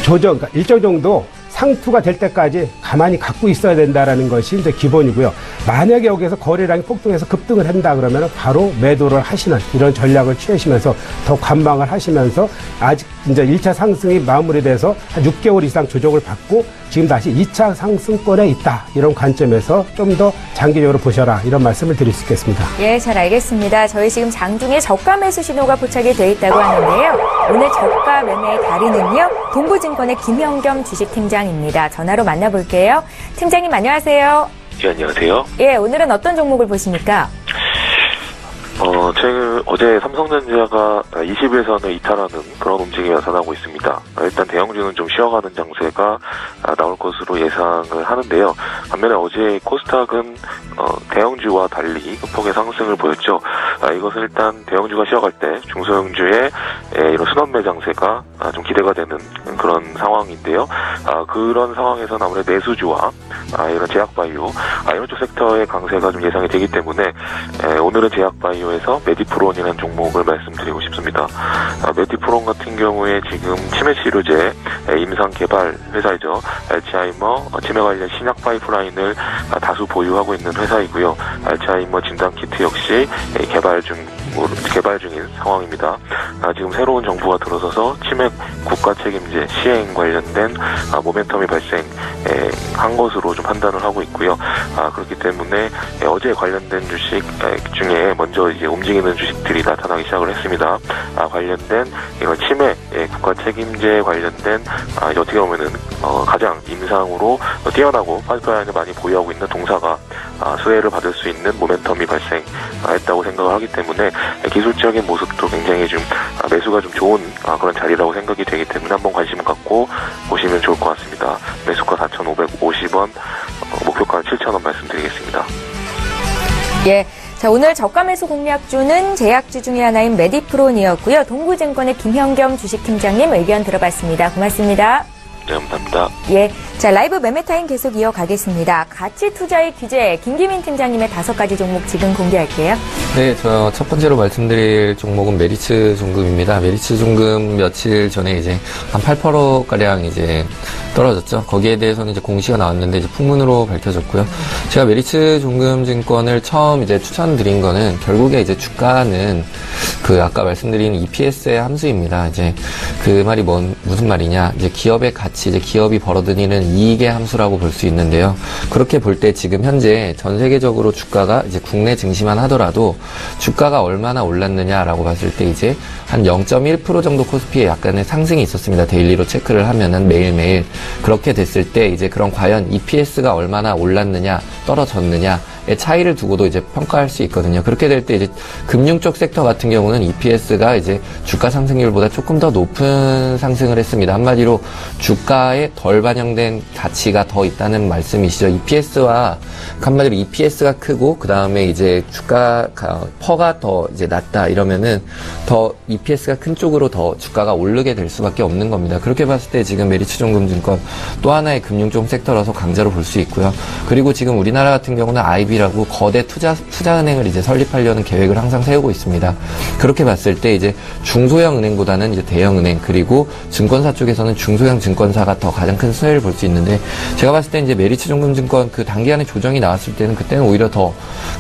조정, 그러니까 일정 정도 상투가 될 때까지 가만히 갖고 있어야 된다라는 것이 이제 기본이고요. 만약에 여기서 거래량이 폭등해서 급등을 한다 그러면 바로 매도를 하시는 이런 전략을 취하시면서 더 관망을 하시면서 아직 이제 1차 상승이 마무리돼서 한 6개월 이상 조정을 받고 지금 다시 2차 상승권에 있다. 이런 관점에서 좀 더 장기적으로 보셔라. 이런 말씀을 드릴 수 있겠습니다. 예, 잘 알겠습니다. 저희 지금 장중에 저가 매수 신호가 포착이 되어 있다고 하는데요. 오늘 저가 매매의 달인은요. 동부증권의 김형겸 주식팀장입니다. 전화로 만나볼게요. 팀장님 안녕하세요. 네, 안녕하세요. 예, 오늘은 어떤 종목을 보십니까? 어제 삼성전자가 20일선을 이탈하는 그런 움직임이 나타나고 있습니다. 일단 대형주는 좀 쉬어가는 장세가 나올 것으로 예상을 하는데요. 반면에 어제 코스닥은 대형주와 달리 폭의 상승을 보였죠. 이것은 일단 대형주가 쉬어갈 때 중소형주의 이런 순환매 장세가 좀 기대가 되는 그런 상황인데요. 그런 상황에서는 아무래도 내수주와 이런 제약바이오 이런 쪽 섹터의 강세가 좀 예상이 되기 때문에 오늘은 제약바이오에서 메디프론이라는 종목을 말씀드리고 싶습니다. 메디프론 같은 경우에 지금 치매치료제 임상개발 회사이죠. 알츠하이머 치매 관련 신약 파이프라인을 다수 보유하고 있는 회사이고요. 알츠하이머 진단키트 역시 개발 중인 상황입니다. 지금 새로운 정부가 들어서서 치매 국가 책임제 시행 관련된 모멘텀이 발생한 것으로 좀 판단을 하고 있고요. 그렇기 때문에 어제 관련된 주식 중에 먼저 이제 움직이는 주식들이 나타나기 시작을 했습니다. 관련된 이런 치매 국가 책임제 관련된 어떻게 보면은 가장 임상으로 뛰어나고 파이프라인을 많이 보유하고 있는 동사가 수혜를 받을 수 있는 모멘텀이 발생했다고 생각을 하기 때문에 기술적인 모습도 굉장히 좀 매수가 좀 좋은 그런 자리라고 생각이 되기 때문에 한번 관심을 갖고 보시면 좋을 것 같습니다. 매수가 4,550원, 목표가는 7,000원 말씀드리겠습니다. 예. 자, 오늘 저가 매수 공략주는 제약주 중에 하나인 메디프론이었고요. 동부증권의 김형겸 주식팀장님 의견 들어봤습니다. 고맙습니다. 네, 감사합니다. 예. 자, 라이브 매매타임 계속 이어가겠습니다. 가치투자의 귀재 김기민 팀장님의 5가지 종목 지금 공개할게요. 네, 저 첫 번째로 말씀드릴 종목은 메리츠 중금입니다. 메리츠 중금 며칠 전에 이제 한 8%가량 이제 떨어졌죠. 거기에 대해서는 이제 공시가 나왔는데 이제 풍문으로 밝혀졌고요. 제가 메리츠 중금증권을 처음 이제 추천드린 거는 결국에 이제 주가는 아까 말씀드린 EPS의 함수입니다. 이제 그 말이 무슨 말이냐. 이제 기업의 가치, 이제 기업이 벌어들이는 이익의 함수라고 볼 수 있는데요. 그렇게 볼 때 지금 현재 전 세계적으로 주가가 이제 국내 증시만 하더라도 주가가 얼마나 올랐느냐라고 봤을 때 이제 한 0.1% 정도 코스피에 약간의 상승이 있었습니다. 데일리로 체크를 하면은 매일매일. 그렇게 됐을 때 이제 그럼 과연 EPS가 얼마나 올랐느냐, 떨어졌느냐, 차이를 두고도 이제 평가할 수 있거든요. 그렇게 될 때 이제 금융 쪽 섹터 같은 경우는 EPS가 이제 주가 상승률보다 조금 더 높은 상승을 했습니다. 한마디로 주가에 덜 반영된 가치가 더 있다는 말씀이시죠. EPS와 한마디로 EPS가 크고 그 다음에 이제 주가 퍼가 더 이제 낮다 이러면은 더 EPS가 큰 쪽으로 더 주가가 오르게 될 수밖에 없는 겁니다. 그렇게 봤을 때 지금 메리츠증권증권 또 하나의 금융 쪽 섹터라서 강자로 볼 수 있고요. 그리고 지금 우리나라 같은 경우는 IB라고 거대 투자은행을 이제 설립하려는 계획을 항상 세우고 있습니다. 그렇게 봤을 때 이제 중소형 은행보다는 이제 대형 은행 그리고 증권사 쪽에서는 중소형 증권사가 더 가장 큰 수혜를 볼 수 있는데 제가 봤을 때 이제 메리츠증권증권 그 단기간에 조정이 나왔을 때는 그때는 오히려 더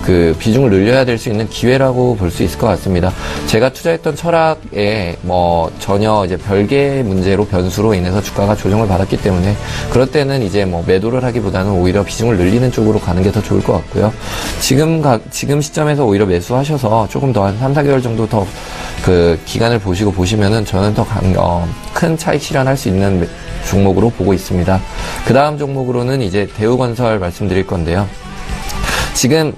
그 비중을 늘려야 될 수 있는 기회라고 볼 수 있을 것 같습니다. 제가 투자했던 철학에 뭐 전혀 이제 별개의 문제로 변수로 인해서 주가가 조정을 받았기 때문에 그럴 때는 이제 뭐 매도를 하기보다는 오히려 비중을 늘리는 쪽으로 가는 게 더 좋을 것 같고요. 지금 시점에서 오히려 매수하셔서 조금 더 한 3, 4개월 정도 더 그 기간을 보시면은 저는 더 큰 차익 실현할 수 있는 종목으로 보고 있습니다. 그 다음 종목으로는 이제 대우건설 말씀드릴 건데요. 지금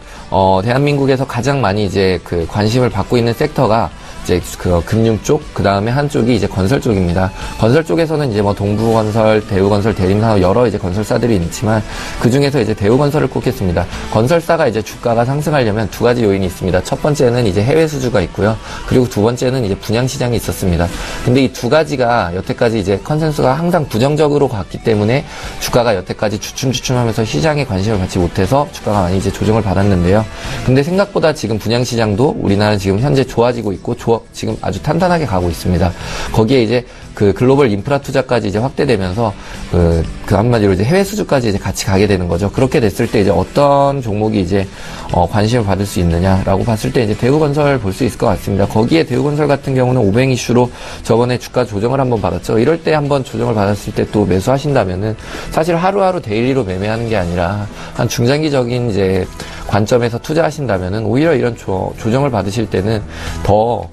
대한민국에서 가장 많이 이제 그 관심을 받고 있는 섹터가 이제 그 금융 쪽, 그 다음에 한쪽이 이제 건설 쪽입니다. 건설 쪽에서는 이제 뭐 동부건설, 대우건설, 대림산업 여러 이제 건설사들이 있지만 그 중에서 이제 대우건설을 꼽겠습니다. 건설사가 이제 주가가 상승하려면 두 가지 요인이 있습니다. 첫 번째는 이제 해외 수주가 있고요. 그리고 두 번째는 이제 분양 시장이 있었습니다. 근데 이 두 가지가 여태까지 이제 컨센서스가 항상 부정적으로 갔기 때문에 주가가 여태까지 주춤주춤하면서 시장에 관심을 받지 못해서 주가가 많이 이제 조정을 받았는데요. 근데 생각보다 지금 분양 시장도 우리나라는 지금 현재 좋아지고 있고 지금 아주 탄탄하게 가고 있습니다. 거기에 이제 그 글로벌 인프라 투자까지 이제 확대되면서 그 한마디로 이제 해외 수주까지 이제 같이 가게 되는 거죠. 그렇게 됐을 때 이제 어떤 종목이 이제 관심을 받을 수 있느냐라고 봤을 때 이제 대우건설 볼 수 있을 것 같습니다. 거기에 대우건설 같은 경우는 500 이슈로 저번에 주가 조정을 한번 받았죠. 이럴 때 한번 조정을 받았을 때 또 매수하신다면은 사실 하루하루 데일리로 매매하는 게 아니라 한 중장기적인 이제 관점에서 투자하신다면은 오히려 이런 조정을 받으실 때는 더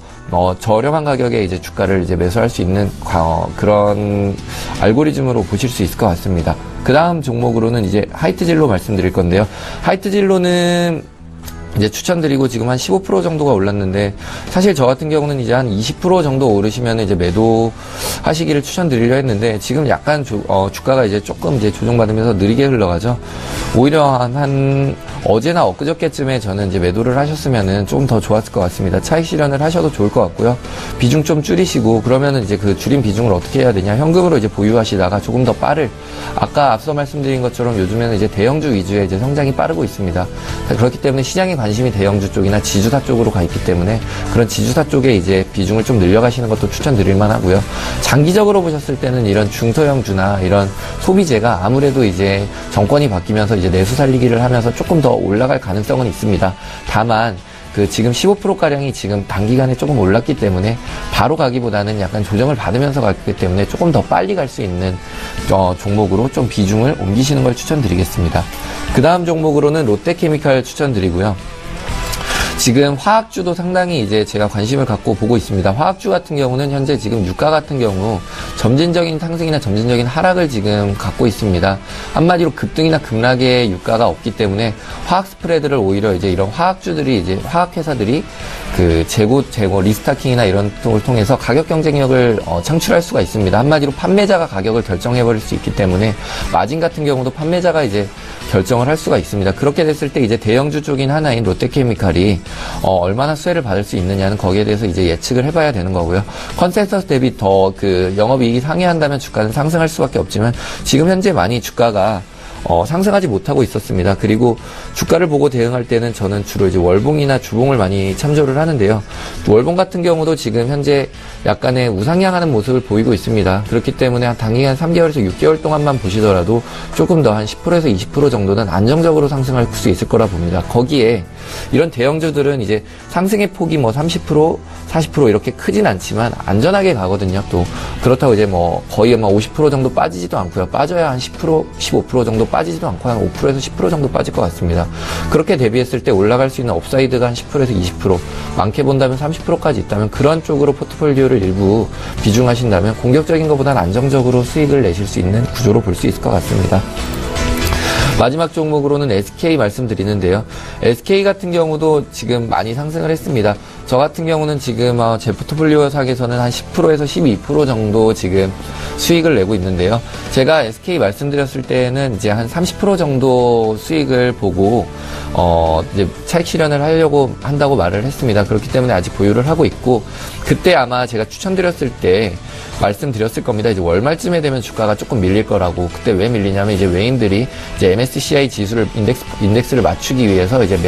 저렴한 가격에 이제 주가를 이제 매수할 수 있는 그런 알고리즘으로 보실 수 있을 것 같습니다. 그 다음 종목으로는 이제 하이트진로 말씀드릴 건데요. 하이트진로는 이제 추천드리고 지금 한 15% 정도가 올랐는데 사실 저 같은 경우는 이제 한 20% 정도 오르시면 이제 매도하시기를 추천드리려 했는데 지금 약간 주가가 이제 조금 이제 조정받으면서 느리게 흘러가죠. 오히려 한 어제나 엊그저께쯤에 저는 이제 매도를 하셨으면은 조금 더 좋았을 것 같습니다. 차익 실현을 하셔도 좋을 것 같고요. 비중 좀 줄이시고 그러면은 이제 그 줄인 비중을 어떻게 해야 되냐? 현금으로 이제 보유하시다가 조금 더 아까 앞서 말씀드린 것처럼 요즘에는 이제 대형주 위주의 이제 성장이 빠르고 있습니다. 그렇기 때문에 시장의 관심이 대형주 쪽이나 지주사 쪽으로 가 있기 때문에 그런 지주사 쪽에 이제 비중을 좀 늘려가시는 것도 추천드릴 만하고요. 장기적으로 보셨을 때는 이런 중소형주나 이런 소비재가 아무래도 이제 정권이 바뀌면서 이제 내수 살리기를 하면서 조금 더 올라갈 가능성은 있습니다. 다만 그 지금 15%가량이 지금 단기간에 조금 올랐기 때문에 바로 가기보다는 약간 조정을 받으면서 갔기 때문에 조금 더 빨리 갈 수 있는 종목으로 좀 비중을 옮기시는 걸 추천드리겠습니다. 그 다음 종목으로는 롯데케미칼 추천드리고요. 지금 화학주도 상당히 이제 제가 관심을 갖고 보고 있습니다. 화학주 같은 경우는 현재 지금 유가 같은 경우 점진적인 상승이나 점진적인 하락을 지금 갖고 있습니다. 한마디로 급등이나 급락의 유가가 없기 때문에 화학 스프레드를 오히려 이제 이런 화학주들이 이제 화학회사들이 그 재고 리스타킹이나 이런 걸 통해서 가격 경쟁력을 창출할 수가 있습니다. 한마디로 판매자가 가격을 결정해버릴 수 있기 때문에 마진 같은 경우도 판매자가 이제 결정을 할 수가 있습니다. 그렇게 됐을 때 이제 대형주 쪽인 하나인 롯데케미칼이 얼마나 수혜를 받을 수 있느냐는 거기에 대해서 이제 예측을 해봐야 되는 거고요. 컨센서스 대비 더 그 영업이익이 상회한다면 주가는 상승할 수밖에 없지만 지금 현재 많이 주가가 상승하지 못하고 있었습니다. 그리고 주가를 보고 대응할 때는 저는 주로 이제 월봉이나 주봉을 많이 참조를 하는데요. 월봉 같은 경우도 지금 현재 약간의 우상향하는 모습을 보이고 있습니다. 그렇기 때문에 한 단기간 3개월에서 6개월 동안만 보시더라도 조금 더 한 10%에서 20% 정도는 안정적으로 상승할 수 있을 거라 봅니다. 거기에 이런 대형주들은 이제 상승의 폭이 뭐 30%, 40% 이렇게 크진 않지만 안전하게 가거든요. 또 그렇다고 이제 뭐 거의 뭐 50% 정도 빠지지도 않고요. 빠져야 한 10%, 15% 정도 빠지지도 않고 한 5%에서 10% 정도 빠질 것 같습니다. 그렇게 대비했을 때 올라갈 수 있는 업사이드가 한 10%에서 20%, 많게 본다면 30%까지 있다면 그런 쪽으로 포트폴리오를 일부 비중하신다면 공격적인 것보다는 안정적으로 수익을 내실 수 있는 구조로 볼 수 있을 것 같습니다. 마지막 종목으로는 SK 말씀드리는데요. SK 같은 경우도 지금 많이 상승을 했습니다. 저 같은 경우는 지금 제 포트폴리오 상에서는 한 10%에서 12% 정도 지금 수익을 내고 있는데요. 제가 SK 말씀드렸을 때는 이제 한 30% 정도 수익을 보고 이제 차익 실현을 하려고 한다고 말을 했습니다. 그렇기 때문에 아직 보유를 하고 있고, 그때 아마 제가 추천드렸을 때 말씀드렸을 겁니다. 이제 월말쯤에 되면 주가가 조금 밀릴 거라고. 그때 왜 밀리냐면 이제 외인들이 이제 MSCI 지수를 인덱스를 맞추기 위해서 이제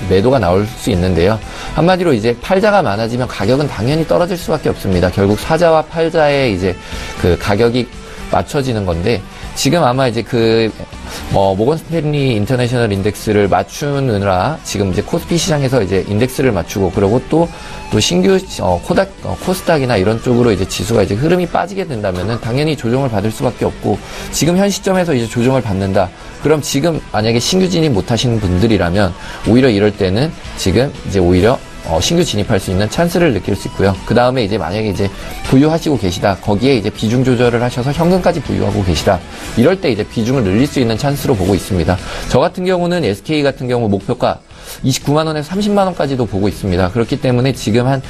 매도가 나올 수 있는데요. 한마디로 이제 팔자가 많아지면 가격은 당연히 떨어질 수밖에 없습니다. 결국 사자와 팔자의 이제 그 가격이 맞춰지는 건데, 지금 아마 이제 모건 스탠리 인터내셔널 인덱스를 맞추느라 지금 이제 코스피 시장에서 이제 인덱스를 맞추고, 그리고 또 신규 코스닥이나 이런 쪽으로 이제 지수가 이제 흐름이 빠지게 된다면은 당연히 조정을 받을 수밖에 없고, 지금 현 시점에서 이제 조정을 받는다. 그럼 지금 만약에 신규 진입 못 하시는 분들이라면 오히려 이럴 때는 지금 이제 오히려 신규 진입할 수 있는 찬스를 느낄 수 있고요. 그 다음에 이제 만약에 이제 보유하시고 계시다. 거기에 이제 비중 조절을 하셔서 현금까지 보유하고 계시다. 이럴 때 이제 비중을 늘릴 수 있는 찬스로 보고 있습니다. 저 같은 경우는 SK 같은 경우 목표가 29만원에서 30만원까지도 보고 있습니다. 그렇기 때문에 지금 한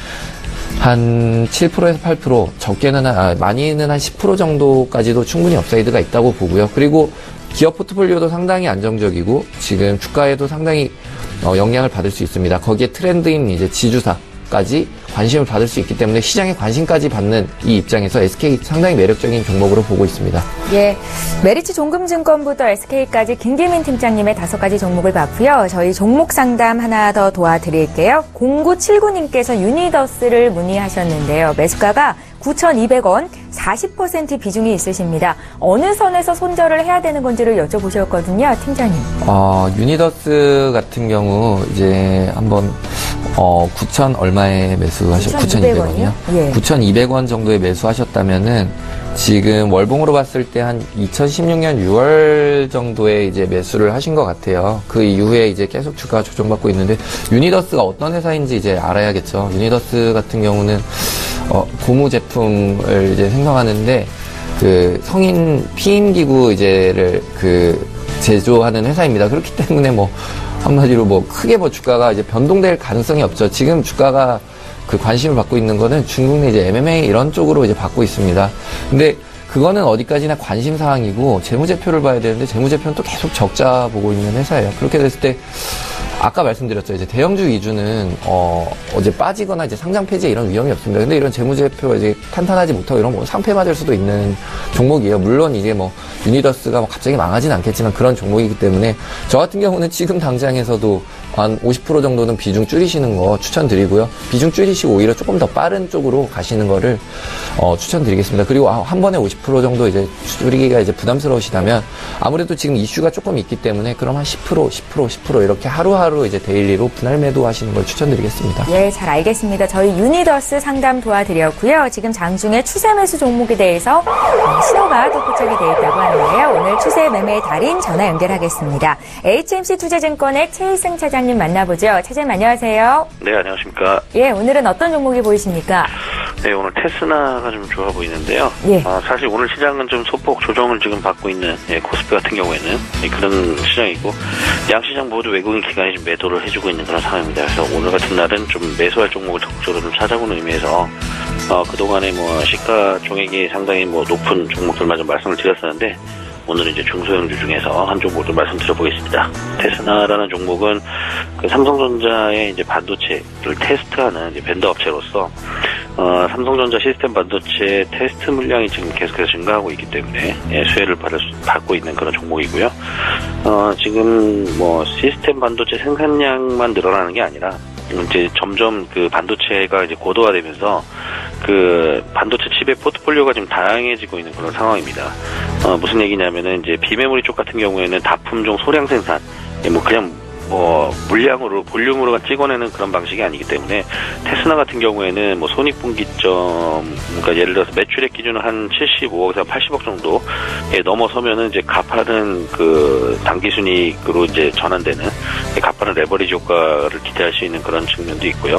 7%에서 8%, 적게는, 많이는 한 10% 정도까지도 충분히 업사이드가 있다고 보고요. 그리고 기업 포트폴리오도 상당히 안정적이고, 지금 주가에도 상당히 영향을 받을 수 있습니다. 거기에 트렌드인 이제 지주사까지 관심을 받을 수 있기 때문에 시장에 관심까지 받는 이 입장에서 SK 상당히 매력적인 종목으로 보고 있습니다. 예, 메리츠 종금증권부터 SK까지 김기민 팀장님의 5가지 종목을 봤고요. 저희 종목 상담 하나 더 도와드릴게요. 0979님께서 유니더스를 문의하셨는데요. 매수가가 9,200원, 40% 비중이 있으십니다. 어느 선에서 손절을 해야 되는 건지를 여쭤보셨거든요, 팀장님. 유니더스 같은 경우 이제 한번 9,000 얼마에 매수하셨? 9,200원이요? 예. 9,200원 정도에 매수하셨다면은 지금 월봉으로 봤을 때 한 2016년 6월 정도에 이제 매수를 하신 것 같아요. 그 이후에 이제 계속 주가가 조정받고 있는데, 유니더스가 어떤 회사인지 이제 알아야겠죠. 유니더스 같은 경우는 고무 제품을 이제 생성하는데, 그 성인 피임기구 이제를 제조하는 회사입니다. 그렇기 때문에 한마디로 크게 주가가 이제 변동될 가능성이 없죠. 지금 주가가 관심을 받고 있는 거는 중국 내 이제 MMA 이런 쪽으로 이제 받고 있습니다. 근데 그거는 어디까지나 관심 사항이고, 재무제표를 봐야 되는데, 재무제표는 또 계속 적자 보고 있는 회사예요. 그렇게 됐을 때, 아까 말씀드렸죠. 이제 대형주 위주는, 어제 빠지거나 이제 상장 폐지에 이런 위험이 없습니다. 근데 이런 재무제표가 이제 탄탄하지 못하고 이런 상패 맞을 수도 있는 종목이에요. 물론 이제 유니더스가 갑자기 망하진 않겠지만 그런 종목이기 때문에, 저 같은 경우는 지금 당장에서도 한 50% 정도는 비중 줄이시는 거 추천드리고요. 비중 줄이시고 오히려 조금 더 빠른 쪽으로 가시는 거를 추천드리겠습니다. 그리고 한 번에 50% 정도 이제 줄이기가 이제 부담스러우시다면, 아무래도 지금 이슈가 조금 있기 때문에 그럼 한 10% 이렇게 하루하루 이제 데일리로 분할 매도 하시는 걸 추천드리겠습니다. 예, 잘 알겠습니다. 저희 유니더스 상담 도와드렸고요. 지금 장중에 추세 매수 종목에 대해서 신호가 또 포착이 되어 있다고 하는데요. 오늘 추세 매매의 달인 전화 연결하겠습니다. HMC 투자증권의 최희승 차장님 만나보죠. 차장님 안녕하세요. 네, 안녕하십니까. 예, 오늘은 어떤 종목이 보이십니까? 네, 오늘 테스나가 좀 좋아 보이는데요. 예. 사실 오늘 시장은 좀 소폭 조정을 지금 받고 있는 코스피 같은 경우에는 그런 시장이고, 양시장 모두 외국인 기관이 좀 매도를 해주고 있는 그런 상황입니다. 그래서 오늘 같은 날은 좀 매수할 종목을 적극적으로 좀 찾아보는 의미에서 그동안에 시가 총액이 상당히 높은 종목들만 좀 말씀을 드렸었는데, 오늘은 이제 중소형주 중에서 한 종목을 말씀드려보겠습니다. 테스나라는 종목은 삼성전자의 이제 반도체를 테스트하는 이제 벤더 업체로서 삼성전자 시스템 반도체 테스트 물량이 지금 계속해서 증가하고 있기 때문에 수혜를 받고 있는 그런 종목이고요. 지금 시스템 반도체 생산량만 늘어나는 게 아니라 이제 점점 반도체가 이제 고도화되면서 반도체 칩의 포트폴리오가 좀 다양해지고 있는 그런 상황입니다. 무슨 얘기냐면은 이제 비메모리 쪽 같은 경우에는 다품종 소량 생산, 그냥 물량으로, 볼륨으로 찍어내는 그런 방식이 아니기 때문에, 테스나 같은 경우에는 손익분기점, 그러니까 예를 들어서 매출액 기준은 한 75억에서 80억 정도에 넘어서면은 이제 갚하는 당기순이익으로 이제 전환되는, 갚하는 레버리지 효과를 기대할 수 있는 그런 측면도 있고요.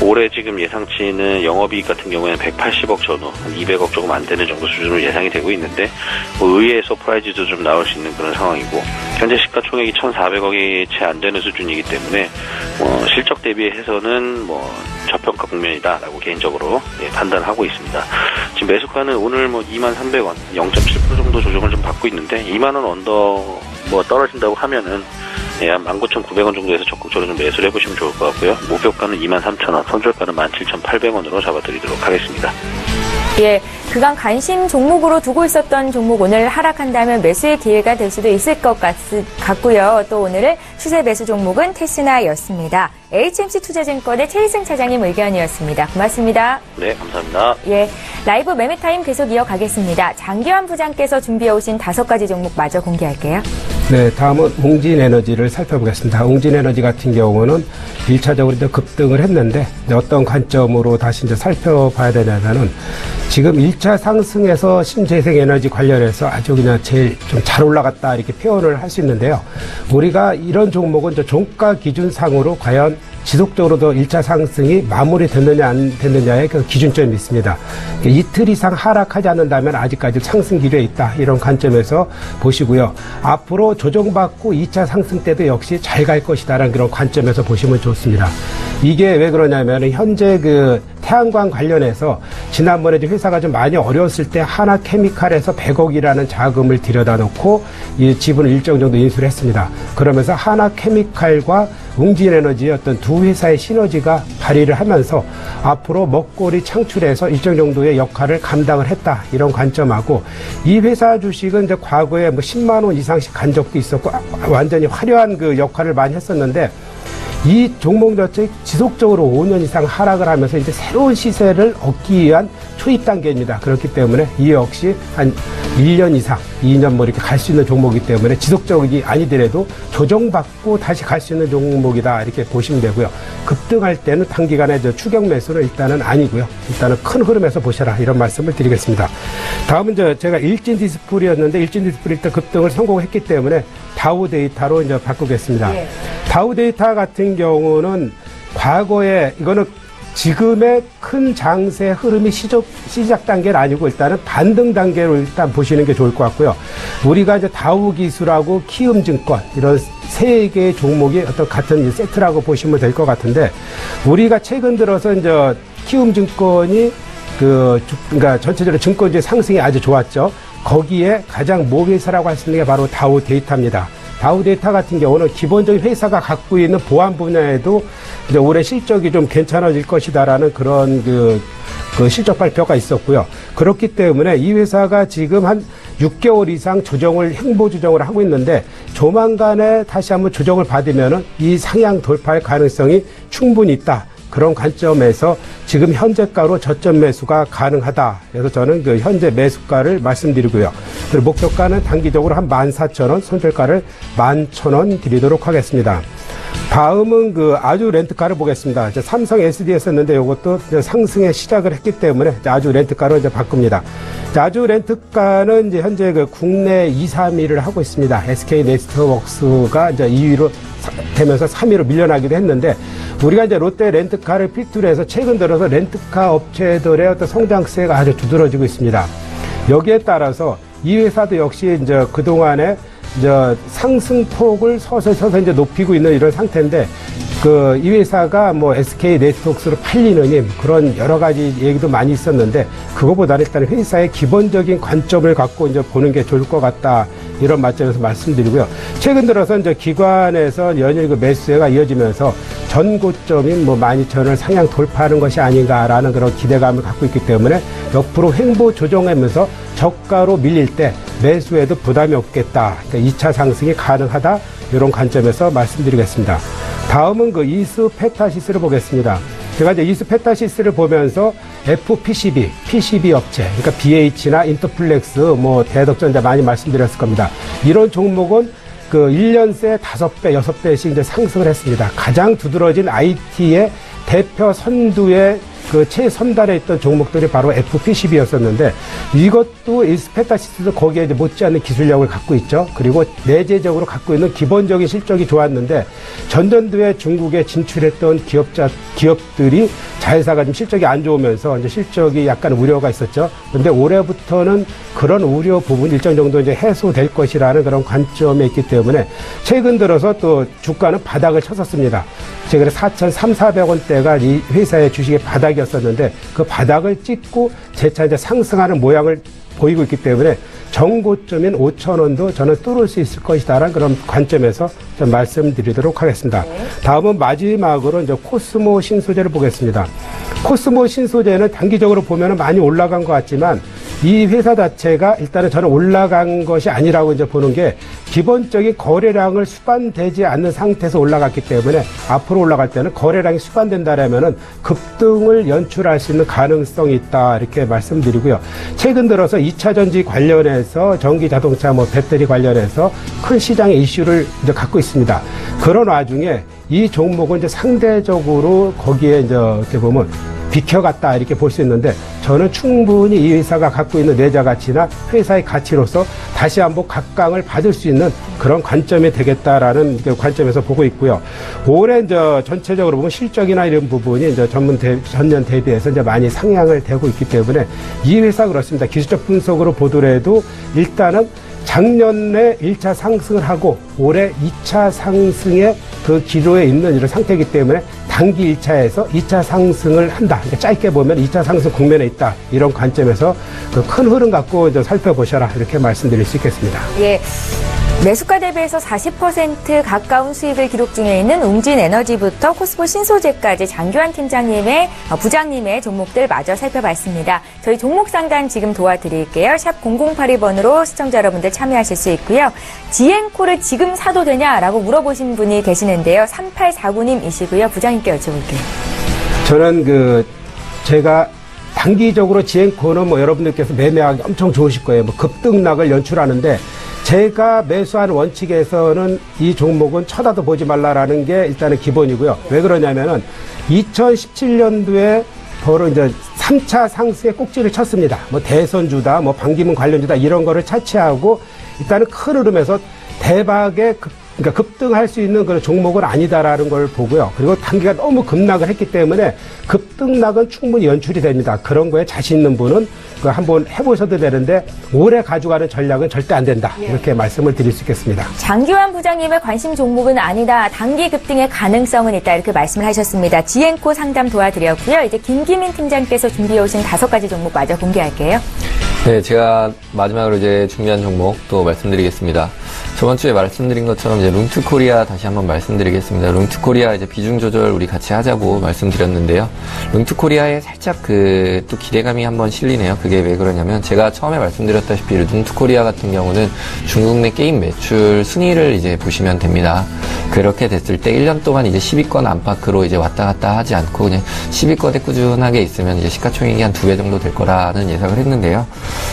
올해 지금 예상치는 영업이익 같은 경우에는 180억 전후, 한 200억 조금 안 되는 정도 수준으로 예상이 되고 있는데, 의외의 서프라이즈도 좀 나올 수 있는 그런 상황이고, 현재 시가총액이 1,400억이 채 안 되는 수준이기 때문에 실적 대비해서는 저평가 국면이다라고 개인적으로 판단하고 있습니다. 지금 매수가는 오늘 23,300원, 0.7% 정도 조정을 좀 받고 있는데 2만 원 언더 떨어진다고 하면은 한 19,900원 정도에서 적극적으로 좀 매수를 해보시면 좋을 것 같고요. 목표가는 23,000원, 손절가는 17,800원으로 잡아드리도록 하겠습니다. 예, 그간 관심 종목으로 두고 있었던 종목 오늘 하락한다면 매수의 기회가 될 수도 있을 것 같고요. 또 오늘의 추세 매수 종목은 테스나였습니다. HMC 투자증권의 최희승 차장님 의견이었습니다. 고맙습니다. 네, 감사합니다. 예, 라이브 매매타임 계속 이어가겠습니다. 장기환 부장께서 준비해 오신 5가지 종목 마저 공개할게요. 네, 다음은 웅진에너지를 살펴보겠습니다. 웅진에너지 같은 경우는 1차적으로 이제 급등을 했는데 어떤 관점으로 다시 이제 살펴봐야 되냐면은 지금 1차 상승에서 신재생에너지 관련해서 아주 그냥 제일 좀 잘 올라갔다 이렇게 표현을 할 수 있는데요. 우리가 이런 종목은 저 종가 기준상으로 과연 지속적으로도 1차 상승이 마무리됐느냐 안 됐느냐의 그 기준점이 있습니다. 이틀 이상 하락하지 않는다면 아직까지 상승 기류에 있다. 이런 관점에서 보시고요. 앞으로 조정받고 2차 상승 때도 역시 잘 갈 것이다라는 그런 관점에서 보시면 좋습니다. 이게 왜 그러냐면 현재 그 태양광 관련해서 지난번에 회사가 좀 많이 어려웠을 때 하나케미칼에서 100억이라는 자금을 들여다 놓고 이 지분을 일정 정도 인수를 했습니다. 그러면서 하나케미칼과 웅진에너지의 어떤 두 회사의 시너지가 발휘를 하면서 앞으로 먹거리 창출해서 일정 정도의 역할을 감당을 했다. 이런 관점하고 이 회사 주식은 이제 과거에 10만 원 이상씩 간 적도 있었고 완전히 화려한 그 역할을 많이 했었는데 이 종목 자체 지속적으로 5년 이상 하락을 하면서 이제 새로운 시세를 얻기 위한 초입 단계입니다. 그렇기 때문에 이 역시 한 1년 이상, 2년 이렇게 갈 수 있는 종목이기 때문에 지속적이 아니더라도 조정받고 다시 갈 수 있는 종목이다. 이렇게 보시면 되고요. 급등할 때는 단기간에 추격 매수는 일단은 아니고요. 일단은 큰 흐름에서 보셔라. 이런 말씀을 드리겠습니다. 다음은 제가 일진 디스플레이였는데 일진 디스플레이 일단 급등을 성공했기 때문에 다우 데이터로 이제 바꾸겠습니다. 예. 다우 데이터 같은 경우는 과거에 이거는 지금의 큰 장세 흐름이 시작 단계는 아니고 일단은 반등 단계로 일단 보시는 게 좋을 것 같고요. 우리가 이제 다우 기술하고 키움증권 이런 세 개의 종목이 어떤 같은 세트라고 보시면 될 것 같은데 우리가 최근 들어서 이제 키움증권이 그러니까 전체적으로 증권주의 상승이 아주 좋았죠. 거기에 가장 모회사라고 할 수 있는 게 바로 다우 데이터입니다. 다우 데이터 같은 경우는 기본적인 회사가 갖고 있는 보안 분야에도 이제 올해 실적이 좀 괜찮아질 것이다라는 그런 그 실적 발표가 있었고요. 그렇기 때문에 이 회사가 지금 한 6개월 이상 행보 조정을 하고 있는데 조만간에 다시 한번 조정을 받으면은 이 상향 돌파의 가능성이 충분히 있다. 그런 관점에서 지금 현재가로 저점 매수가 가능하다. 그래서 저는 그 현재 매수가를 말씀드리고요. 그리고 목표가는 단기적으로 한 14,000원, 손절가를 11,000원 드리도록 하겠습니다. 다음은 그 아주 렌트카를 보겠습니다. 이제 삼성 SD였었는데 이것도 상승에 시작을 했기 때문에 아주 렌트카로 이제 바꿉니다. 아주 렌트카는 이제 현재 그 국내 2, 3위를 하고 있습니다. SK 네트워크스가 이제 2위로 되면서 3위로 밀려나기도 했는데 우리가 이제 롯데 렌트카를 필두로 해서 최근 들어서 렌트카 업체들의 어떤 성장세가 아주 두드러지고 있습니다. 여기에 따라서 이 회사도 역시 이제 그동안에 이제 상승폭을 서서히 이제 높이고 있는 이런 상태인데 이 회사가 SK 네트워크스로 팔리는 그런 여러 가지 얘기도 많이 있었는데 그거보다는 일단 회사의 기본적인 관점을 갖고 이제 보는 게 좋을 것 같다. 이런 관점에서 말씀드리고요. 최근 들어서 이제 기관에서 연일 그 매수세가 이어지면서 전 고점인 12,000원을 상향 돌파하는 것이 아닌가라는 그런 기대감을 갖고 있기 때문에 옆으로 횡보 조정하면서 저가로 밀릴 때 매수에도 부담이 없겠다. 그러니까 2차 상승이 가능하다. 이런 관점에서 말씀드리겠습니다. 다음은 그 이수 페타시스를 보겠습니다. 제가 이제 이수 페타시스를 보면서 PCB 업체, 그러니까 BH나 인터플렉스, 대덕전자 많이 말씀드렸을 겁니다. 이런 종목은 1년 새 5배, 6배씩 이제 상승을 했습니다. 가장 두드러진 IT의 대표 선두의 최선달에 있던 종목들이 바로 FPCB였었는데 이것도 또 스페타시스도 거기에 이제 못지않는 기술력을 갖고 있죠. 그리고 내재적으로 갖고 있는 기본적인 실적이 좋았는데 전년도에 중국에 진출했던 기업들이 자회사가 좀 실적이 안 좋으면서 이제 실적이 약간 우려가 있었죠. 그런데 올해부터는 그런 우려 부분 일정 정도 이제 해소될 것이라는 그런 관점에 있기 때문에 최근 들어서 또 주가는 바닥을 쳤었습니다. 최근에 4,300~400원대가 이 회사의 주식의 바닥이었었는데 그 바닥을 찍고 재차 이제 상승하는 모양을 보이고 있기 때문에 정고점인 5,000원도 저는 뚫을 수 있을 것이다라는 그런 관점에서 좀 말씀드리도록 하겠습니다. 다음은 마지막으로 이제 코스모 신소재를 보겠습니다. 코스모 신소재는 단기적으로 보면 많이 올라간 것 같지만 이 회사 자체가 일단은 저는 올라간 것이 아니라고 이제 보는 게 기본적인 거래량을 수반되지 않는 상태에서 올라갔기 때문에 앞으로 올라갈 때는 거래량이 수반된다라면은 급등을 연출할 수 있는 가능성이 있다 이렇게 말씀드리고요. 최근 들어서 2차 전지 관련해서 전기 자동차 뭐 배터리 관련해서 큰 시장의 이슈를 이제 갖고 있습니다. 그런 와중에 이 종목은 이제 상대적으로 거기에 이제 어떻게 보면 비켜갔다 이렇게 볼 수 있는데 저는 충분히 이 회사가 갖고 있는 내자 가치나 회사의 가치로서 다시 한번 각광을 받을 수 있는 그런 관점이 되겠다라는 관점에서 보고 있고요. 올해 이제 전체적으로 보면 실적이나 이런 부분이 이제 전년 대비해서 이제 많이 상향을 되고 있기 때문에 이 회사 그렇습니다. 기술적 분석으로 보더라도 일단은 작년에 1차 상승을 하고 올해 2차 상승의 그 기로에 있는 이런 상태이기 때문에 단기 1차에서 2차 상승을 한다. 그러니까 짧게 보면 2차 상승 국면에 있다. 이런 관점에서 그 큰 흐름 갖고 이제 살펴보셔라. 이렇게 말씀드릴 수 있겠습니다. 예. 매수가 대비해서 40% 가까운 수익을 기록 중에 있는 웅진에너지부터 코스모 신소재까지 장규환 부장님의 종목들 마저 살펴봤습니다. 저희 종목 상담 지금 도와드릴게요. 샵 0082번으로 시청자 여러분들 참여하실 수 있고요. 지엔코를 지금 사도 되냐라고 물어보신 분이 계시는데요. 3849님이시고요. 부장님께 여쭤볼게요. 저는 제가 단기적으로 지엔코는 뭐 여러분들께서 매매하기 엄청 좋으실 거예요. 뭐 급등락을 연출하는데 제가 매수하는 원칙에서는 이 종목은 쳐다도 보지 말라라는 게 일단은 기본이고요. 왜 그러냐면은 2017년도에 바로 이제 3차 상승의 꼭지를 쳤습니다. 뭐 대선주다, 뭐 반기문 관련주다 이런 거를 차치하고 일단은 큰 흐름에서 대박의 그러니까 급등할 수 있는 그런 종목은 아니다라는 걸 보고요. 그리고 단기가 너무 급락을 했기 때문에 급등락은 충분히 연출이 됩니다. 그런 거에 자신 있는 분은 한번 해보셔도 되는데 오래 가져가는 전략은 절대 안 된다. 이렇게 말씀을 드릴 수 있겠습니다. 장규환 부장님의 관심 종목은 아니다. 단기 급등의 가능성은 있다. 이렇게 말씀을 하셨습니다. 지엔코 상담 도와드렸고요. 이제 김기민 팀장께서 준비해 오신 5가지 종목 마저 공개할게요. 네, 제가 마지막으로 이제 준비한 종목 또 말씀드리겠습니다. 저번 주에 말씀드린 것처럼 이제 룽투코리아 다시 한번 말씀드리겠습니다. 룽투코리아 이제 비중 조절 우리 같이 하자고 말씀드렸는데요. 룽투코리아에 살짝 또 기대감이 한번 실리네요. 그게 왜 그러냐면 제가 처음에 말씀드렸다시피 룽투코리아 같은 경우는 중국 내 게임 매출 순위를 이제 보시면 됩니다. 그렇게 됐을 때 1년 동안 이제 10위권 안팎으로 이제 왔다 갔다 하지 않고 그냥 10위권에 꾸준하게 있으면 이제 시가총액이 한 2배 정도 될 거라는 예상을 했는데요.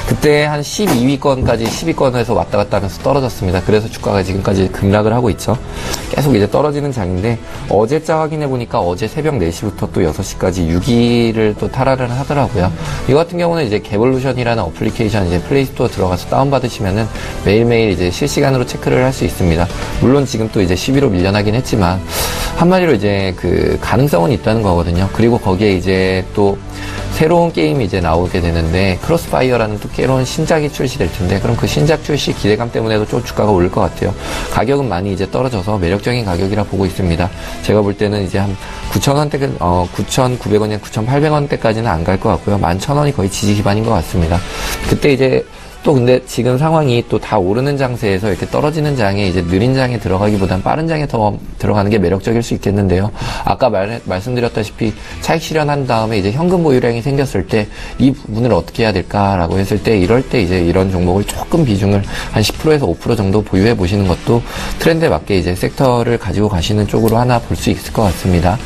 그때 한 12위권까지 10위권에서 왔다 갔다 하면서 떨어졌습니다. 그래서 주가가 지금까지 급락을 하고 있죠. 계속 이제 떨어지는 장인데 어제자 확인해 보니까 어제 새벽 4시부터 또 6시까지 6위를 또 탈환을 하더라고요. 이거 같은 경우는 이제 개볼루션이라는 어플리케이션 이제 플레이스토어 들어가서 다운받으시면은 매일매일 이제 실시간으로 체크를 할 수 있습니다. 물론 지금 또 이제 10위로 밀려나긴 했지만 한마디로 이제 그 가능성은 있다는 거거든요. 그리고 거기에 이제 또 새로운 게임이 이제 나오게 되는데 크로스파이어라는 또 새로운 신작이 출시될 텐데 그럼 그 신작 출시 기대감 때문에도 좀 주가가 오를 것 같아요. 가격은 많이 이제 떨어져서 매력적인 가격이라 보고 있습니다. 제가 볼 때는 이제 한 9,000원대, 9,900원이나 9,800원대까지는 안 갈 것 같고요. 11,000원이 거의 지지 기반인 것 같습니다. 그때 이제 또 근데 지금 상황이 또 다 오르는 장세에서 이렇게 떨어지는 장에 이제 느린 장에 들어가기보단 빠른 장에 더 들어가는 게 매력적일 수 있겠는데요. 아까 말씀드렸다시피 차익 실현한 다음에 이제 현금 보유량이 생겼을 때 이 부분을 어떻게 해야 될까라고 했을 때 이럴 때 이제 이런 종목을 조금 비중을 한 10%에서 5% 정도 보유해 보시는 것도 트렌드에 맞게 이제 섹터를 가지고 가시는 쪽으로 하나 볼 수 있을 것 같습니다.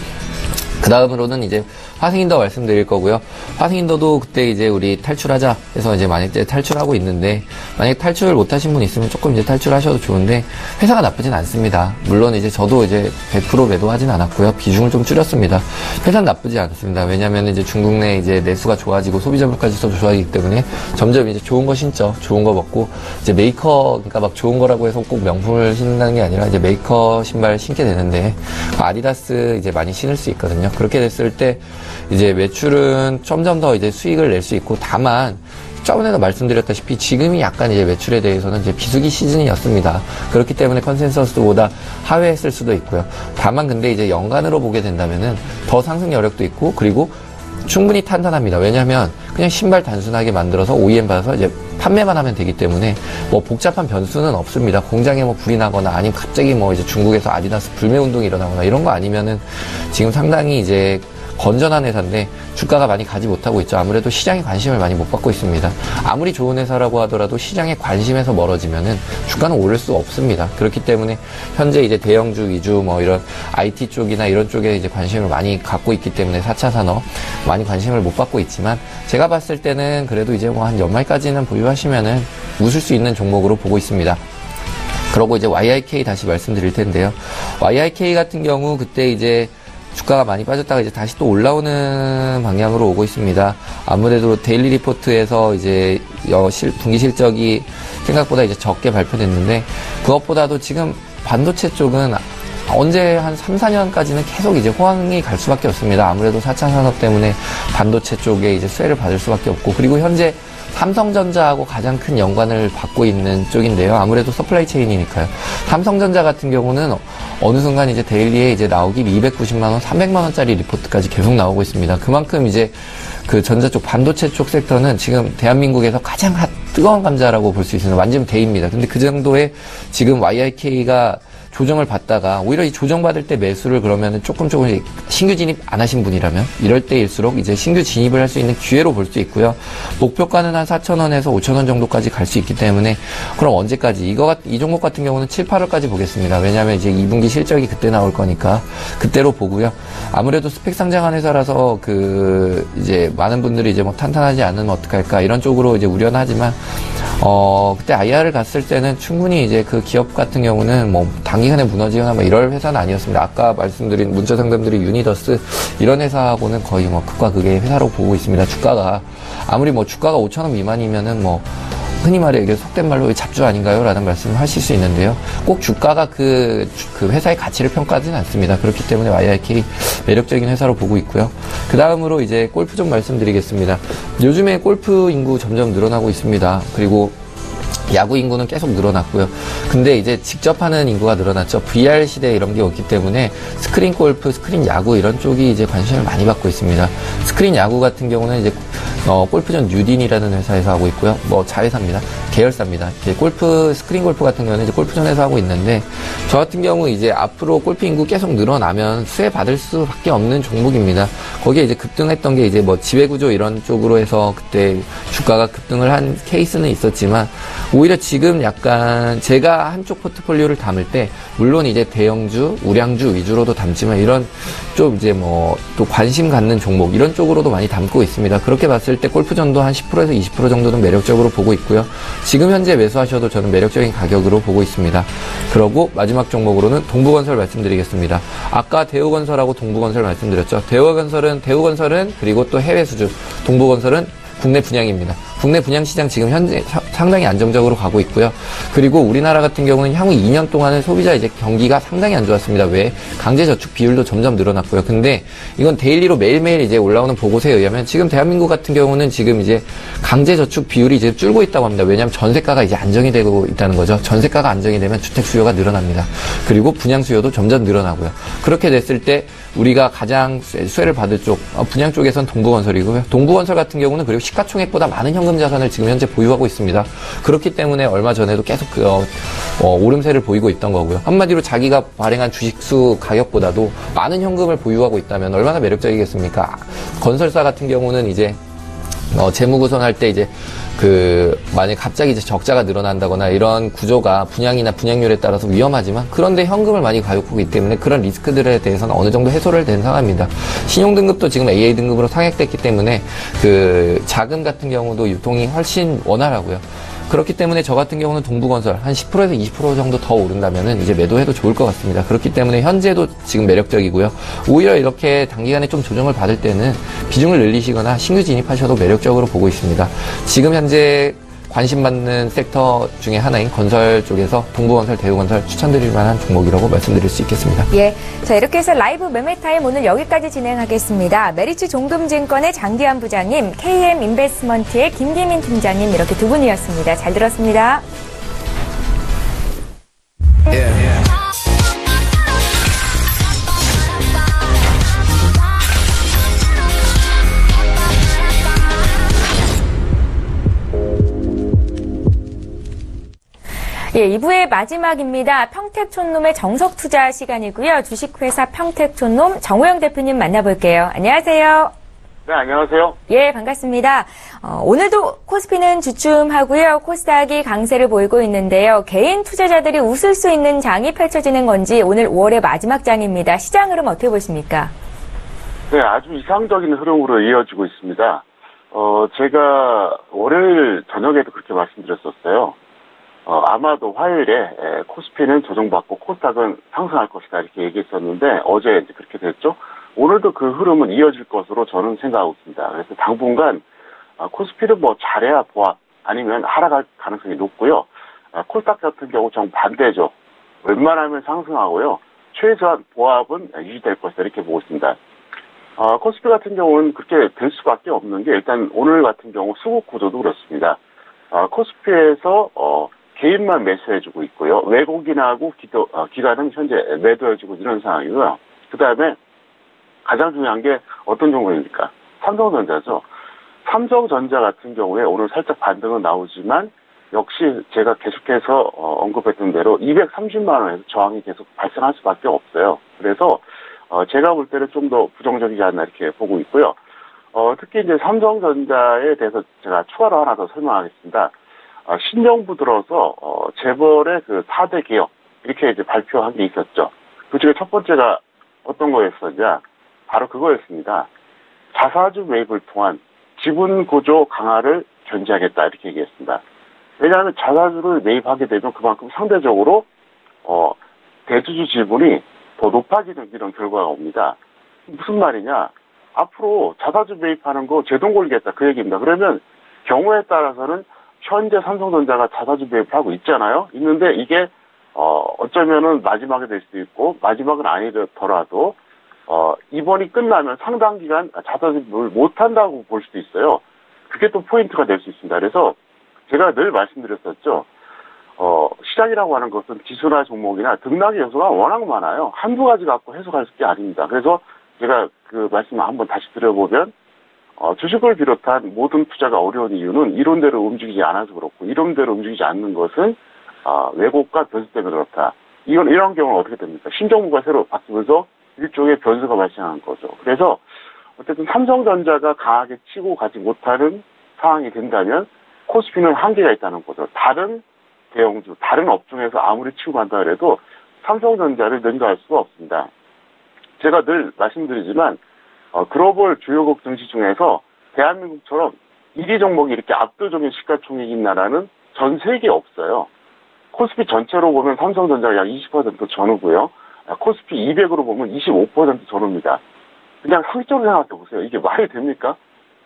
그 다음으로는 이제 화생인더 말씀드릴 거고요. 화생인더도 그때 이제 우리 탈출하자 해서 이제 만약에 탈출하고 있는데, 만약에 탈출 못하신 분 있으면 조금 이제 탈출하셔도 좋은데, 회사가 나쁘진 않습니다. 물론 이제 저도 이제 100% 매도하진 않았고요. 비중을 좀 줄였습니다. 회사는 나쁘지 않습니다. 왜냐면 이제 중국 내 이제 내수가 좋아지고 소비자 물가지수도 좋아지기 때문에 점점 이제 좋은 거 신죠. 좋은 거 먹고, 이제 메이커, 그러니까 막 좋은 거라고 해서 꼭 명품을 신는다는 게 아니라 이제 메이커 신발 신게 되는데, 아디다스 이제 많이 신을 수 있거든요. 그렇게 됐을 때 이제 매출은 점점 더 이제 수익을 낼 수 있고, 다만 저번에도 말씀드렸다시피 지금이 약간 이제 매출에 대해서는 이제 비수기 시즌이었습니다. 그렇기 때문에 컨센서스보다 하회했을 수도 있고요. 다만 근데 이제 연간으로 보게 된다면은 더 상승 여력도 있고, 그리고 충분히 탄탄합니다. 왜냐하면 그냥 신발 단순하게 만들어서 OEM 받아서 이제 판매만 하면 되기 때문에 뭐 복잡한 변수는 없습니다. 공장에 뭐 불이 나거나 아니면 갑자기 뭐 이제 중국에서 아디다스 불매 운동이 일어나거나 이런 거 아니면은 지금 상당히 이제 건전한 회사인데 주가가 많이 가지 못하고 있죠. 아무래도 시장에 관심을 많이 못 받고 있습니다. 아무리 좋은 회사라고 하더라도 시장에 관심에서 멀어지면은 주가는 오를 수 없습니다. 그렇기 때문에 현재 이제 대형주 위주 뭐 이런 IT 쪽이나 이런 쪽에 이제 관심을 많이 갖고 있기 때문에 4차 산업 많이 관심을 못 받고 있지만, 제가 봤을 때는 그래도 이제 뭐 한 연말까지는 보유하시면은 웃을 수 있는 종목으로 보고 있습니다. 그러고 이제 YIK 다시 말씀드릴 텐데요. YIK 같은 경우 그때 이제 주가가 많이 빠졌다가 이제 다시 또 올라오는 방향으로 오고 있습니다. 아무래도 데일리 리포트에서 이제 분기 실적이 생각보다 이제 적게 발표됐는데, 그것보다도 지금 반도체 쪽은 언제 한 3, 4년까지는 계속 이제 호황이 갈 수밖에 없습니다. 아무래도 4차 산업 때문에 반도체 쪽에 이제 수혜를 받을 수밖에 없고, 그리고 현재 삼성전자하고 가장 큰 연관을 받고 있는 쪽인데요. 아무래도 서플라이 체인이니까요. 삼성전자 같은 경우는 어느 순간 이제 데일리에 이제 나오기 290만원, 300만원짜리 리포트까지 계속 나오고 있습니다. 그만큼 이제 그 전자 쪽, 반도체 쪽 섹터는 지금 대한민국에서 가장 뜨거운 감자라고 볼 수 있습니다. 완전 대입니다. 근데 그 정도의 지금 YIK가 조정을 받다가 오히려 이 조정받을 때 매수를 그러면은 조금 신규 진입 안 하신 분이라면 이럴 때일수록 이제 신규 진입을 할 수 있는 기회로 볼 수 있고요. 목표가는 한 4,000원에서 5,000원 정도까지 갈 수 있기 때문에, 그럼 언제까지? 이 종목 같은 경우는 7, 8월까지 보겠습니다. 왜냐하면 이제 2분기 실적이 그때 나올 거니까 그때로 보고요. 아무래도 스펙 상장한 회사라서 이제 많은 분들이 이제 뭐 탄탄하지 않으면 어떡할까 이런 쪽으로 이제 우려는 하지만, 그때 IR을 갔을 때는 충분히 이제 그 기업 같은 경우는 뭐 단기간에 무너지거나 뭐 이럴 회사는 아니었습니다. 아까 말씀드린 문자 상담들이 유니더스 이런 회사하고는 거의 뭐 극과 극의 회사로 보고 있습니다. 주가가 아무리 뭐 주가가 5,000원 미만이면은 뭐 흔히 말해 이게 속된 말로 잡주 아닌가요? 라는 말씀을 하실 수 있는데요. 꼭 주가가 그 회사의 가치를 평가하지는 않습니다. 그렇기 때문에 YIK 매력적인 회사로 보고 있고요. 그 다음으로 이제 골프 좀 말씀드리겠습니다. 요즘에 골프 인구 점점 늘어나고 있습니다. 그리고 야구 인구는 계속 늘어났고요. 근데 이제 직접 하는 인구가 늘어났죠. VR 시대 이런 게 없기 때문에 스크린 골프, 스크린 야구 이런 쪽이 이제 관심을 많이 받고 있습니다. 스크린 야구 같은 경우는 이제 골프전 뉴딘이라는 회사에서 하고 있고요. 뭐 자회사입니다. 계열사입니다. 스크린 골프 같은 경우는 이제 골프전에서 하고 있는데, 저 같은 경우 이제 앞으로 골프 인구 계속 늘어나면 수혜 받을 수밖에 없는 종목입니다. 거기에 이제 급등했던 게 이제 뭐 지배구조 이런 쪽으로 해서 그때 주가가 급등을 한 케이스는 있었지만, 오히려 지금 약간 제가 한쪽 포트폴리오를 담을 때 물론 이제 대형주, 우량주 위주로도 담지만 이런 좀 이제 뭐 또 관심 갖는 종목 이런 쪽으로도 많이 담고 있습니다. 그렇게 봤을 때 골프전도 한 10%에서 20% 정도는 매력적으로 보고 있고요. 지금 현재 매수하셔도 저는 매력적인 가격으로 보고 있습니다. 그러고 마지막 종목으로는 동부건설 말씀드리겠습니다. 아까 대우건설하고 동부건설 말씀드렸죠. 대우건설은 그리고 또 해외 수주, 동부건설은 국내 분양입니다. 국내 분양 시장 지금 현재 상당히 안정적으로 가고 있고요. 그리고 우리나라 같은 경우는 향후 2년 동안은 소비자 이제 경기가 상당히 안 좋았습니다. 왜? 강제 저축 비율도 점점 늘어났고요. 근데 이건 데일리로 매일매일 이제 올라오는 보고서에 의하면 지금 대한민국 같은 경우는 지금 이제 강제 저축 비율이 이제 줄고 있다고 합니다. 왜냐하면 전세가가 이제 안정이 되고 있다는 거죠. 전세가가 안정이 되면 주택 수요가 늘어납니다. 그리고 분양 수요도 점점 늘어나고요. 그렇게 됐을 때 우리가 가장 수혜를 받을 쪽, 분양 쪽에선 동부건설이고요. 동부건설 같은 경우는 그리고 시가총액보다 많은 현금 자산을 지금 현재 보유하고 있습니다. 그렇기 때문에 얼마 전에도 계속 오름세를 보이고 있던 거고요. 한마디로 자기가 발행한 주식수 가격보다도 많은 현금을 보유하고 있다면 얼마나 매력적이겠습니까? 건설사 같은 경우는 이제 재무 구성할 때 이제 만약 갑자기 이제 적자가 늘어난다거나 이런 구조가 분양이나 분양률에 따라서 위험하지만 그런데 현금을 많이 가지고 있기 때문에 그런 리스크들에 대해서는 어느 정도 해소를 된 상황입니다. 신용등급도 지금 AA 등급으로 상향됐기 때문에 자금 같은 경우도 유통이 훨씬 원활하고요. 그렇기 때문에 저 같은 경우는 동부건설 한 10%에서 20% 정도 더 오른다면은 이제 매도해도 좋을 것 같습니다. 그렇기 때문에 현재도 지금 매력적이고요. 오히려 이렇게 단기간에 좀 조정을 받을 때는 비중을 늘리시거나 신규 진입하셔도 매력적으로 보고 있습니다. 지금 현재 관심받는 섹터 중에 하나인 건설 쪽에서 동부건설, 대우건설 추천드릴 만한 종목이라고 말씀드릴 수 있겠습니다. 예. 자, 이렇게 해서 라이브 매매타임 오늘 여기까지 진행하겠습니다. 메리츠 종금증권의 장기환 부장님, KM인베스트먼트의 김기민 팀장님 이렇게 두 분이었습니다. 잘 들었습니다. 예, 2부의 마지막입니다. 평택촌놈의 정석투자 시간이고요. 주식회사 평택촌놈 정호영 대표님 만나볼게요. 안녕하세요. 네, 안녕하세요. 예, 반갑습니다. 오늘도 코스피는 주춤하고요. 코스닥이 강세를 보이고 있는데요. 개인 투자자들이 웃을 수 있는 장이 펼쳐지는 건지 오늘 5월의 마지막 장입니다. 시장 흐름 어떻게 보십니까? 네, 아주 이상적인 흐름으로 이어지고 있습니다. 제가 월요일 저녁에도 그렇게 말씀드렸었어요. 아마도 화요일에 코스피는 조정받고 코스닥은 상승할 것이다 이렇게 얘기했었는데 어제 이제 그렇게 됐죠. 오늘도 그 흐름은 이어질 것으로 저는 생각하고 있습니다. 그래서 당분간 코스피는 뭐 잘해야 보합 아니면 하락할 가능성이 높고요. 코스닥 같은 경우 정반대죠. 웬만하면 상승하고요. 최소한 보합은 유지될 것이다 이렇게 보고 있습니다. 코스피 같은 경우는 그렇게 될 수밖에 없는 게 일단 오늘 같은 경우 수급 구조도 그렇습니다. 코스피에서 개인만 매수해주고 있고요. 외국인하고 기관은 현재 매도해주고 이런 상황이고요. 그 다음에 가장 중요한 게 어떤 종목입니까? 삼성전자죠. 삼성전자 같은 경우에 오늘 살짝 반등은 나오지만 역시 제가 계속해서 언급했던 대로 230만 원에서 저항이 계속 발생할 수밖에 없어요. 그래서 제가 볼 때는 좀 더 부정적이지 않나 이렇게 보고 있고요. 특히 이제 삼성전자에 대해서 제가 추가로 하나 더 설명하겠습니다. 신정부 들어서 재벌의 그 4대 개혁 이렇게 이제 발표한 게 있었죠. 그 중에 첫 번째가 어떤 거였었냐? 바로 그거였습니다. 자사주 매입을 통한 지분 구조 강화를 견제하겠다 이렇게 얘기했습니다. 왜냐하면 자사주를 매입하게 되면 그만큼 상대적으로 대주주 지분이 더 높아지는 이런 결과가 옵니다. 무슨 말이냐? 앞으로 자사주 매입하는 거 제동 걸리겠다 그 얘기입니다. 그러면 경우에 따라서는 현재 삼성전자가 자사주 매입을 하고 있잖아요. 있는데 이게 어쩌면은 마지막이 될 수도 있고 마지막은 아니더라도 이번이 끝나면 상당 기간 자사주 매입을 못한다고 볼 수도 있어요. 그게 또 포인트가 될 수 있습니다. 그래서 제가 늘 말씀드렸었죠. 시장이라고 하는 것은 지수나 종목이나 등락의 요소가 워낙 많아요. 한두 가지 갖고 해석할 게 아닙니다. 그래서 제가 그 말씀을 한번 다시 드려보면 주식을 비롯한 모든 투자가 어려운 이유는 이론대로 움직이지 않아서 그렇고 이론대로 움직이지 않는 것은 왜곡과 변수 때문에 그렇다. 이런 경우는 어떻게 됩니까? 신정부가 새로 바뀌면서 일종의 변수가 발생한 거죠. 그래서 어쨌든 삼성전자가 강하게 치고 가지 못하는 상황이 된다면 코스피는 한계가 있다는 거죠. 다른 대형주, 다른 업종에서 아무리 치고 간다 해도 삼성전자를 능가할 수가 없습니다. 제가 늘 말씀드리지만 글로벌 주요국 증시 중에서 대한민국처럼 1위 종목이 이렇게 압도적인 시가총액인 나라는 전 세계에 없어요. 코스피 전체로 보면 삼성전자가 약 20% 전후고요. 코스피 200으로 보면 25% 전후입니다. 그냥 상적으로 생각해 보세요. 이게 말이 됩니까?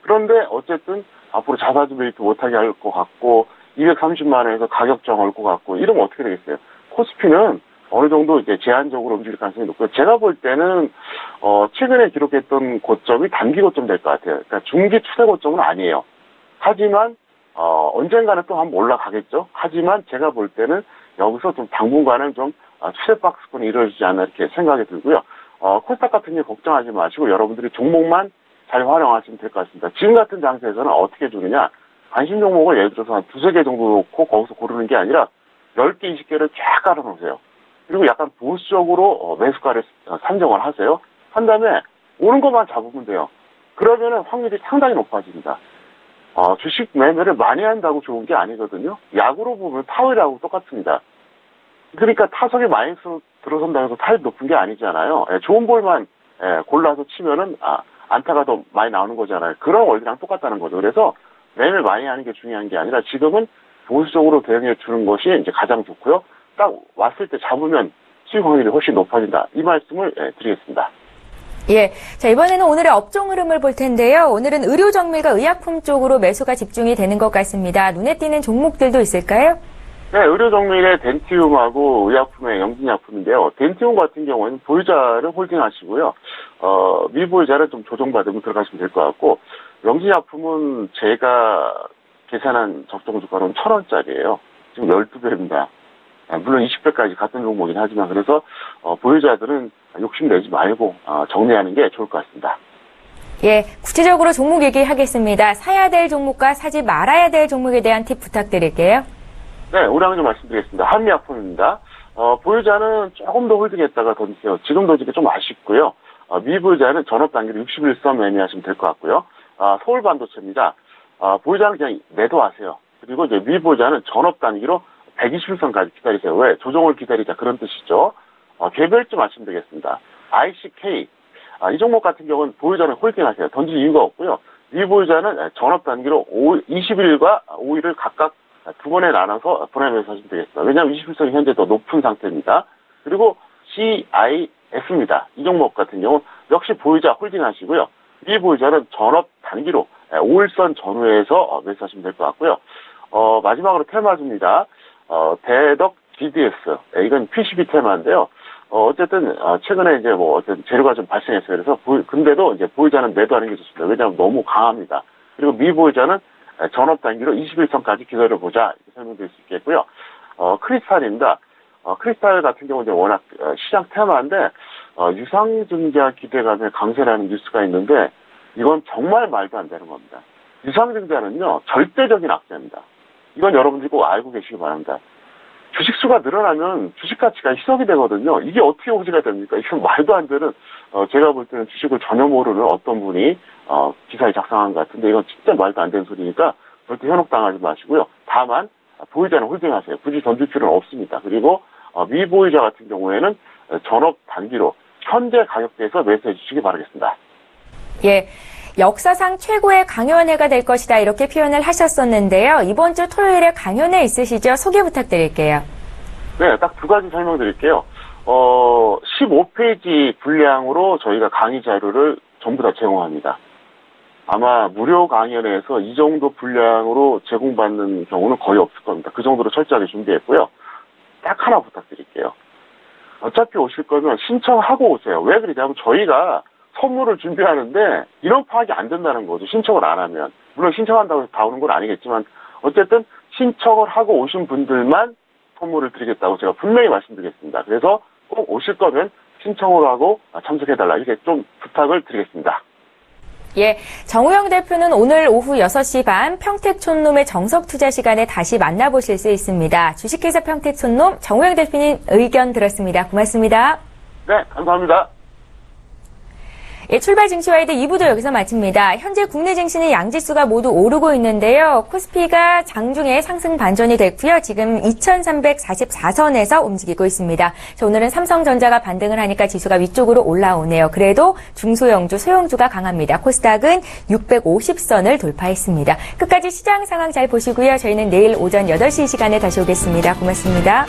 그런데 어쨌든 앞으로 자사주 매입도 못하게 할 것 같고 230만 원에서 가격 정할 것 같고 이러면 어떻게 되겠어요? 코스피는 어느 정도 이제 제한적으로 움직일 가능성이 높고요. 제가 볼 때는 최근에 기록했던 고점이 단기 고점 될 것 같아요. 그러니까 중기 추세 고점은 아니에요. 하지만 언젠가는 또 한번 올라가겠죠. 하지만 제가 볼 때는 여기서 좀 당분간은 좀 추세 박스권이 이루어지지 않나 이렇게 생각이 들고요. 코스닥 같은 게 걱정하지 마시고 여러분들이 종목만 잘 활용하시면 될 것 같습니다. 지금 같은 장세에서는 어떻게 주느냐? 관심 종목을 예를 들어서 한 2-3개 정도 놓고 거기서 고르는 게 아니라 10개, 20개를 쫙 깔아놓으세요. 그리고 약간 보수적으로 매수가를 산정을 하세요. 한 다음에 오는 것만 잡으면 돼요. 그러면은 확률이 상당히 높아집니다. 주식 매매를 많이 한다고 좋은 게 아니거든요. 야구로 보면 타율하고 똑같습니다. 그러니까 타석에 많이 들어선다고 해서 타율 높은 게 아니잖아요. 좋은 볼만 골라서 치면은 안타가 더 많이 나오는 거잖아요. 그런 원리랑 똑같다는 거죠. 그래서 매매를 많이 하는 게 중요한 게 아니라 지금은 보수적으로 대응해 주는 것이 이제 가장 좋고요. 딱 왔을 때 잡으면 수익 확률이 훨씬 높아진다. 이 말씀을 드리겠습니다. 예. 자, 이번에는 오늘의 업종 흐름을 볼 텐데요. 오늘은 의료 정밀과 의약품 쪽으로 매수가 집중이 되는 것 같습니다. 눈에 띄는 종목들도 있을까요? 네, 의료 정밀의 덴티움하고 의약품의 영진약품인데요. 덴티움 같은 경우에는 보유자를 홀딩하시고요. 미보유자를 좀 조정받으면 들어가시면 될 것 같고, 영진약품은 제가 계산한 적정 주가는 1,000원짜리예요. 지금 12배입니다. 물론 20배까지 같은 종목이긴 하지만, 그래서 보유자들은 욕심내지 말고 정리하는 게 좋을 것 같습니다. 예, 구체적으로 종목 얘기하겠습니다. 사야 될 종목과 사지 말아야 될 종목에 대한 팁 부탁드릴게요. 네, 우량 좀 말씀드리겠습니다. 한미약품입니다. 보유자는 조금 더 홀딩했다가 던지세요. 지금도 이게 좀 아쉽고요. 미보유자는 전업 단계로 61선 매매하시면 될 것 같고요. 서울반도체입니다. 보유자는 그냥 매도하세요. 그리고 이제 미보유자는 전업 단위로 120선까지 기다리세요. 왜? 조정을 기다리자. 그런 뜻이죠. 개별주 말씀드리겠습니다. ICK. 이 종목 같은 경우는 보유자는 홀딩하세요. 던질 이유가 없고요. 미보유자는 전업 단기로 20일과 5일을 각각 두 번에 나눠서 분할매수 하시면 되겠습니다. 왜냐하면 21선이 현재 더 높은 상태입니다. 그리고 CIS입니다. 이 종목 같은 경우는 역시 보유자 홀딩하시고요. 미보유자는 전업 단기로 5일선 전후에서 매수하시면 될 것 같고요. 마지막으로 테마주입니다. 대덕 GDS. 이건 PCB 테마인데요. 어쨌든, 최근에 이제 어쨌든 재료가 좀 발생했어요. 그래서, 근데도 이제 보유자는 매도하는 게 좋습니다. 왜냐하면 너무 강합니다. 그리고 미보유자는 전업 단기로 21선까지 기다려보자. 이렇게 설명드릴 수 있겠고요. 크리스탈입니다. 크리스탈 같은 경우는 워낙 시장 테마인데, 유상증자 기대감의 강세라는 뉴스가 있는데, 이건 정말 말도 안 되는 겁니다. 유상증자는요, 절대적인 악재입니다. 이건 여러분들이 꼭 알고 계시기 바랍니다. 주식수가 늘어나면 주식 가치가 희석이 되거든요. 이게 어떻게 호지가 됩니까? 이건 말도 안 되는, 제가 볼 때는 주식을 전혀 모르는 어떤 분이, 기사에 작성한 것 같은데, 이건 진짜 말도 안 되는 소리니까 절대 현혹당하지 마시고요. 다만, 보유자는 홀딩하세요. 굳이 던질 필요는 없습니다. 그리고, 미보유자 같은 경우에는 전업 단기로 현재 가격대에서 매수해 주시기 바라겠습니다. 예. 역사상 최고의 강연회가 될 것이다 이렇게 표현을 하셨었는데요. 이번 주 토요일에 강연회 있으시죠? 소개 부탁드릴게요. 네, 딱 두 가지 설명드릴게요. 15페이지 분량으로 저희가 강의 자료를 전부 다 제공합니다. 아마 무료 강연회에서 이 정도 분량으로 제공받는 경우는 거의 없을 겁니다. 그 정도로 철저하게 준비했고요. 딱 하나 부탁드릴게요. 어차피 오실 거면 신청하고 오세요. 왜 그러냐면 저희가 선물을 준비하는데 이런 파악이 안 된다는 거죠. 신청을 안 하면. 물론 신청한다고 해서 다 오는 건 아니겠지만 어쨌든 신청을 하고 오신 분들만 선물을 드리겠다고 제가 분명히 말씀드리겠습니다. 그래서 꼭 오실 거면 신청을 하고 참석해달라 이렇게 좀 부탁을 드리겠습니다. 예, 정우영 대표는 오늘 오후 6시 반 평택촌놈의 정석투자 시간에 다시 만나보실 수 있습니다. 주식회사 평택촌놈 정우영 대표님 의견 들었습니다. 고맙습니다. 네, 감사합니다. 예, 출발 증시와이드 2부도 여기서 마칩니다. 현재 국내 증시는 양지수가 모두 오르고 있는데요. 코스피가 장중에 상승 반전이 됐고요. 지금 2344선에서 움직이고 있습니다. 자, 오늘은 삼성전자가 반등을 하니까 지수가 위쪽으로 올라오네요. 그래도 중소형주, 소형주가 강합니다. 코스닥은 650선을 돌파했습니다. 끝까지 시장 상황 잘 보시고요. 저희는 내일 오전 8시 시간에 다시 오겠습니다. 고맙습니다.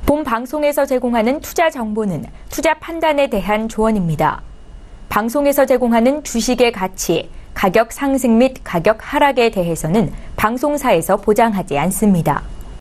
본 방송에서 제공하는 투자 정보는 투자 판단에 대한 조언입니다. 방송에서 제공하는 주식의 가치, 가격 상승 및 가격 하락에 대해서는 방송사에서 보장하지 않습니다.